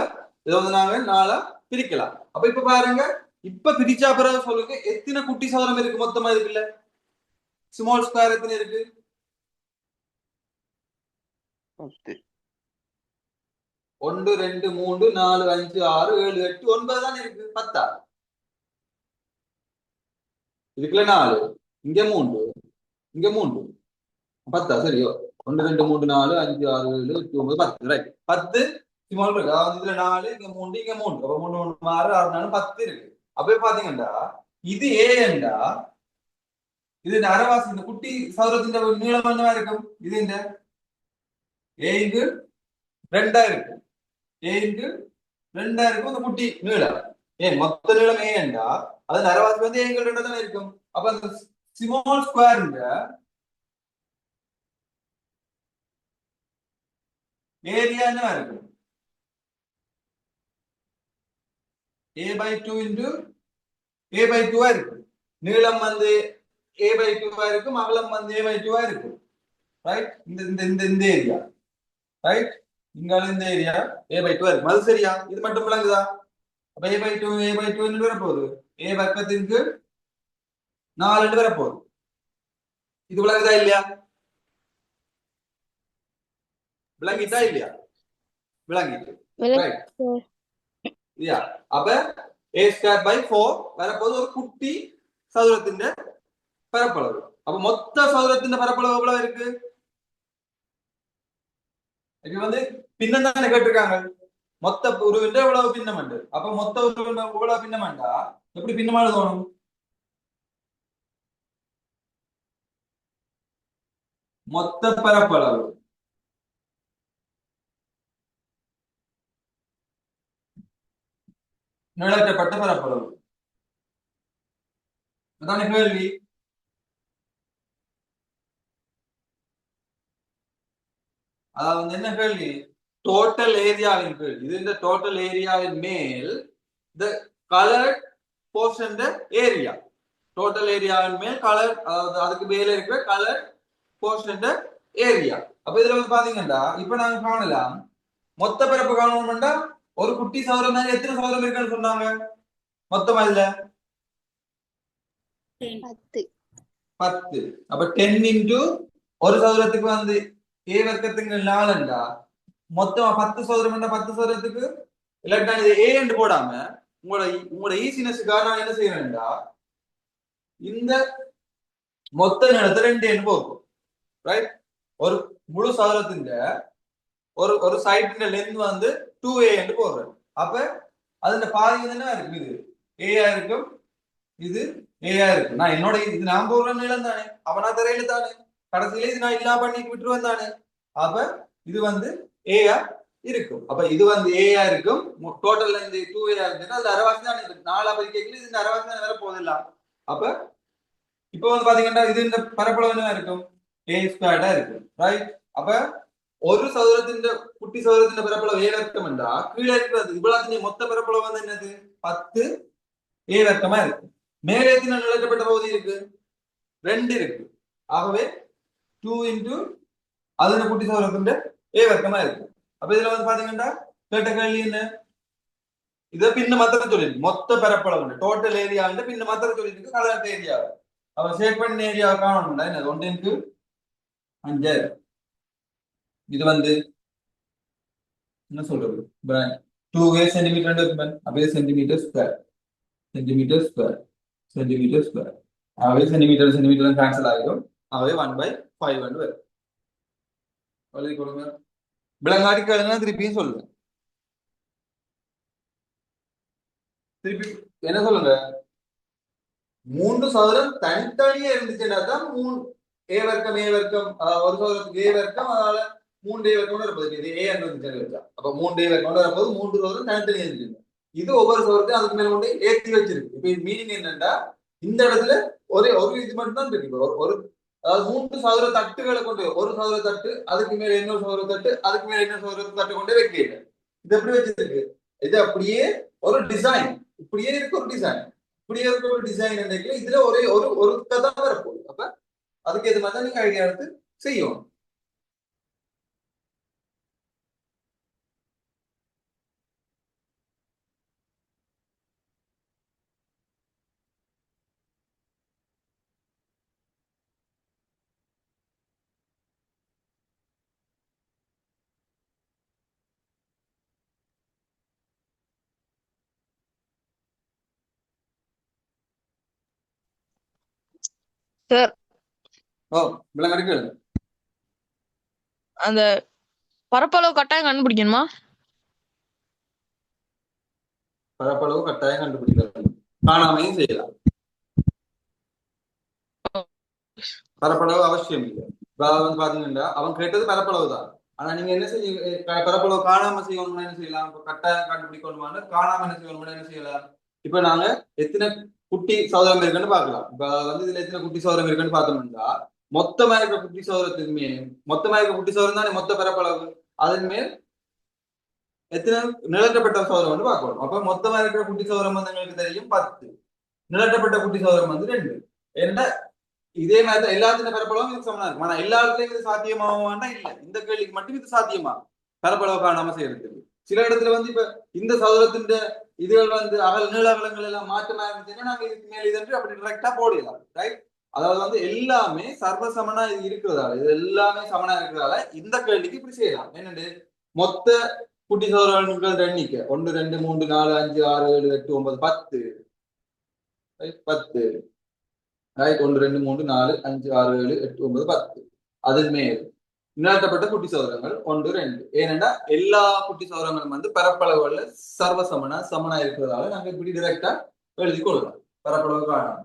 Speaker 1: இதை நாங்க நாலா பிரிக்கலாம். அப்ப இப்ப பாருங்க, இப்ப பிரிச்சா பிறகு சொல்லுங்க எத்தனை குட்டி சதுரம் இருக்கு மொத்தமா இருக்குல்ல? ஸ்மால் ஸ்கொயர் எத்தனை இருக்கு? 1 2 3 4 5 6 7 8 9 தான் இருக்கு. 10 இதுக்குள்ள 4, இங்க 3, இங்க 3, 10 சரியோ? 1 2 3 4 5 6 7 8 9 10. ரைட், 10 ஸ்மால் இருக்கு. அதாவது இதுல 4, இங்க 3, இங்க 3. அப்ப 3 3 6 6 4 10 இருக்கு. அப்ப பாத்தீங்கன்னா இது ஏண்டா இது அரைவாசி இந்த குட்டி சதுரத்தின் நீளம் என்னவா இருக்கும்? இது இந்த ஏங்கு 2 இருக்கு. ஏங்கு 2 இருக்கும் அந்த குட்டி நீளம். ஏன் மொத்த நீளம் ஏண்டா அது அரைவாசி ஏங்கு 2 தானே இருக்கும். அப்ப அந்த ஸ்மால் ஸ்கொயர் ஏரியா என்ன இருக்கும்? a by 2 into a by 2 இருக்கு. நீளம் வந்து a/2 இருக்கும், அகலம் வந்து a/2 இருக்கும். ரைட், இந்த இந்த இந்த இந்த ஏரியா, ரைட், இங்க இந்த ஏரியா a/2 இருக்கும். அது சரியா? இது மட்டும் விளங்குதா? அப்ப a/2 வரப்போகுது, a வர்க்கத்திற்கு 4 வரப்போகுது. இது விளங்குதா இல்லையா? விளங்கிட்டா இல்லையா? விளங்கிட்டு. ரைட், யா. அப்ப a²/4 வரப்போது ஒரு குட்டி சதுரத்தின் பரப்பளவு. அப்ப மொத்த சதுரத்தின் பரப்பளவு எவ்வளவு இருக்கு? இது வந்து பின்னம் தானே கேட்டிருக்காங்க. மொத்த உருவின் எவ்வளவு பின்னம் உண்டு. அப்ப மொத்த உருவின் எவ்வளவு பின்னம் உண்டா? எப்படி பின்னமா எழுதணும்? மொத்த பரப்பளவு நிழற்றப்பட்ட பரப்பளவு. அதான கேள்வி. அதாவது என்ன கேள்வி? டோட்டல் ஏரியாவின் கேள்வி. இது இந்த டோட்டல் ஏரியாவின் மேல் the colored portion area. Total ஏரியாவின் மேல் கலர், அதாவது அதுக்கு மேல இருக்கிற கலர் போர்ஷன் ஏரியா. அப்ப இதுல வந்து பாத்தீங்கன்னா இப்ப நாங்க காணலாம், மொத்த பரப்பு காணணும்னா ஒரு குட்டி சதுரம் தான். எத்தனை சதுரம் இருக்குன்னு சொன்னாங்க மொத்தமா? இதுல 10. அப்ப 10 இன்டு ஒரு சதுரத்துக்கு வந்து a வர்க்கத்துக்கு 4 மொத்தமா 10 சதுரம். 10 சதுரத்துக்கு இல்லாட்டா இது a என்று போடாம உங்களோட ஈஸினஸுக்காக நான் என்ன செய்யறேன்டா, இந்த மொத்த நிலத்தை 2 என்று போகும். ரைட், ஒரு முழு சதுரத்தின் ஒரு ஒரு சைட் லென்த் வந்து 2a என்று போடுறேன். அப்ப அதுல பாதி என்ன இருக்கு? இது a இருக்கும், இது a இருக்கு. நான் என்னோட இது நான் போடுற நீளம் தானே, அவனா தரையில தானே, கடைசியில இது நான் இல்லா பண்ணி விட்டுருவேன் தானே. அப்ப இது வந்து a இருக்கும். அப்ப இது வந்து a இருக்கும். டோட்டல் இந்த 2a இருக்குன்னா அது அரைவாசி தான் இருக்கு. 4 பதிக்கைகள் இது அரைவாசி தான் வேற போதில்ல. அப்ப இப்ப வந்து பாத்தீங்கன்னா இது இந்த பரப்பளவு என்ன இருக்கும்? a² இருக்கும். ரைட், அப்ப ஒரு சதுரத்தின் குட்டி சதுரத்தின் பரப்பளவு a வர்க்கம் என்றா கீழே இருக்கிறது இவ்வளவு மொத்த பரப்பளவு வந்து என்னது? 10 a வர்க்கமா இருக்கு. மேலே எத்தனை நிலக்கப்பட்ட பகுதி இருக்கு? 2 இருக்கு. ஆகவே 2 இன்டு அதுல குட்டி சதுரத்தின் a வர்க்கமா இருக்கு. அப்ப இதுல வந்து பாத்தீங்கன்னா கேட்ட கேள்வி என்ன? இதை பின்ன மாத்திரம் சொல்லிருக்கு. மொத்த பரப்பளவு டோட்டல் ஏரியா வந்து பின்ன மாத்திரம் சொல்லிருக்கு. கலர் ஏரியா அவன் ஷேப் பண்ண ஏரியா காணணும்டா. என்ன 1 இன்டு 5. இது வந்து என்ன சொல்றது? 2a சென்டிமீட்டர் இருக்கு. அப்படியே centimetre square, centimetre square, centimetre square. ஆகவே சென்டிமீட்டர் சென்டிமீட்டர் கேன்சல் ஆகிடும். ஆகவே 1/5 வந்து வரும். எழுதி கொடுங்க. விளங்காட்டி கேளுங்க, திருப்பியும் சொல்லுங்க. திருப்பி என்ன சொல்லுங்க? 3 சதுரம் தனித்தனியே இருந்துச்சுன்னா தான் a வர்க்கம் ஒரு சதுரத்துக்கு a வர்க்கம், அதனால 3a வர்க்கம் இருப்பது. இது a இருந்துச்சு. அப்ப 3a வர்க்கம் வரும்போது 3 சதுரம் தனித்தனியே இருந்துச்சு. இது ஒவ்வொரு சதுரத்தையும் அதுக்கு மேல கொண்டு ஏற்றி வச்சிருக்கு. இப்ப மீனிங் என்னன்னா, இந்த இடத்துல ஒரு இது மட்டும் தான் இருக்கு. ஒரு அதாவது 3 சதுர தட்டுகளை கொண்டு, ஒரு சதுர தட்டு அதுக்கு மேல இன்னொரு சதுர தட்டு அதுக்கு மேல இன்னொரு சதுர தட்டு கொண்டு வைக்கல. இது எப்படி வச்சிருக்கு? இது அப்படியே ஒரு டிசைன், இப்படியே இருக்க ஒரு டிசைன், இப்படியே இருக்க ஒரு டிசைன். இதுல ஒரே ஒரு கதை வரப்போகுது. அப்ப அதுக்கு எது மாதிரி நீங்க ஐடியா எடுத்து செய்யும்.
Speaker 2: சார்
Speaker 1: விளங்கடிக்கு
Speaker 2: அந்த பரப்பளவு கட்டாயம் கண்டுபிடிக்கணுமா?
Speaker 1: பரப்பளவு கட்டாயம் கண்டுபிடிக்கலாம், காணாமையும் செய்யலாம். பரப்பளவு அவசியம் இல்லை. வந்து பாத்தீங்கன்னா அவன் கேட்டது பரப்பளவு தான். ஆனா நீங்க என்ன செய்ய, பரப்பளவு காணாம செய்யணும்னா என்ன செய்யலாம்? கட்டாயம் கண்டுபிடிக்கணுமான்னு காணாம என்ன செய்யணும்னா என்ன செய்யலாம்? இப்ப நாங்க எத்தனை குட்டி சதுரம் இருக்குன்னு பாக்கலாம். இப்ப வந்து இதுல எத்தனை குட்டி சதுரம் இருக்குன்னு பார்த்தோம்னா, மொத்தமா இருக்க குட்டி சதுரத்துக்கு மேல், மொத்தமா இருக்க குட்டி சதுரம் தானே மொத்த பரப்பளவு. அதன் மேல் எத்தனை நிலக்கப்பட்ட சதுரம் வந்து பார்க்கணும். அப்ப மொத்தமா இருக்கிற குட்டி சதுரம் வந்து எங்களுக்கு தெரியும் 10. நிலட்டப்பட்ட குட்டி சதுரம் வந்து 2. ஏன்னா இதே மாதிரி தான் எல்லாத்தின பரப்பளவும் இதுக்கு சமனா இருக்கும். ஆனா எல்லா இடத்துலயும் இது சாத்தியமாகுமான்னா இல்ல. இந்த கேள்விக்கு மட்டும் இது சாத்தியமா பரப்பளவு காணாம செய்யறதுக்கு. சில இடத்துல வந்து இப்ப இந்த சதுரத்தின் இதுகள் வந்து நீள அகலங்கள் எல்லாம் மாற்றமா இருந்துச்சுன்னா நாங்க இதுக்கு மேல இது அப்படி டிரெக்டா போடலாம். ரைட்? அதாவது வந்து எல்லாமே சர்வ சமனா இது இருக்கிறதால, இது எல்லாமே சமனா இருக்கிறதால இந்த கேள்விக்கு இப்படி செய்யலாம். என்னண்டு மொத்த குட்டி சதுரங்கள் எண்ணிக்கை 1 2 3 4 5 6 7 8 9 10. 10. ரைட்? 1 2 3 4 5 6 7 8 9 10. அது மேல் நிலட்டப்பட்ட குட்டி சதுரங்கள் 1 2. ஏனென்றா எல்லா குட்டி சதுரங்களும் வந்து பரப்பளவுல சர்வ சமனா இருக்கிறதால நாங்க இப்படி டிரெக்டா எழுதி கொள்ளலாம். பரப்பளவு காணாம.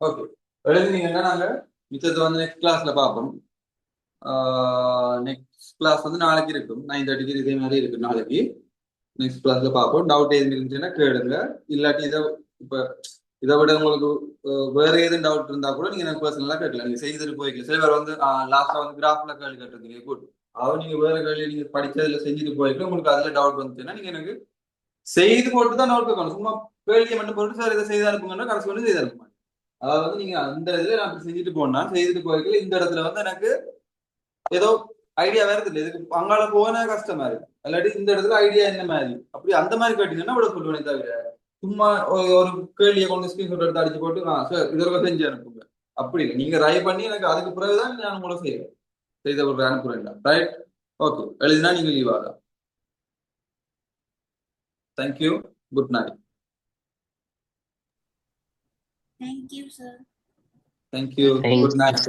Speaker 1: ஓகே, எழுதினீங்கன்னா நாங்க மிச்சத்தை வந்து நெக்ஸ்ட் கிளாஸ்ல பார்ப்போம். நெக்ஸ்ட் கிளாஸ் வந்து நாளைக்கு இருக்கும். 9:30 இதே மாதிரி இருக்கு நாளைக்கு. நெக்ஸ்ட் கிளாஸ்ல பார்ப்போம். டவுட் எதுவும் இருந்துச்சுன்னா கேளுங்க. இல்லாட்டி இப்ப இதை விட உங்களுக்கு வேற எதுவும் டவுட் இருந்தா கூட நீங்க எனக்கு பர்சனலா கேட்கலாம். நீங்க செய்துட்டு போய்க்கலாம். சில பேர் வந்து லாஸ்டா வந்து கிராஃப்ல கேள்வி கேட்டிருந்தீங்க. குட். அதாவது நீங்க வேற கேள்வி நீங்க படிச்சதுல செஞ்சுட்டு போய்க்கலாம். உங்களுக்கு அதுல டவுட் வந்துச்சுன்னா நீங்க எனக்கு செய்து போட்டு தான் டவுட் கேட்கணும். சும்மா கேள்வியை மட்டும் போட்டு சார் இதை செய்து அனுப்புங்கன்னா கடைசி வந்து செய்து அனுப்புங்க. அதாவது வந்து நீங்க அந்த இதுல நான் செஞ்சுட்டு போனா செய்துட்டு போய்க்கல இந்த இடத்துல வந்து எனக்கு ஏதோ ஐடியா வருது இல்லை, இதுக்கு அங்கால போன கஷ்டமா இருக்கு, இல்லாட்டி இந்த இடத்துல ஐடியா என்ன மாதிரி அப்படி அந்த மாதிரி கேட்டீங்கன்னா விட சொல்லுவேனே தவிர சும்மா ஒரு கேள்வியை கொண்டு ஸ்கிரீன்ஷாட் எடுத்து அடிச்சு போட்டு சார் இதோட செஞ்சு அனுப்புங்க அப்படி இல்லை. நீங்க ட்ரை பண்ணி எனக்கு அதுக்கு பிறகுதான் நான் உங்களை செய்வேன். செய்த ஒரு அனுப்புறேன். ரைட்? ஓகே, எழுதினா நீங்க லீவ் ஆகலாம். Thank you. Good night.
Speaker 3: Thank you, sir.
Speaker 1: Thank you. Good night.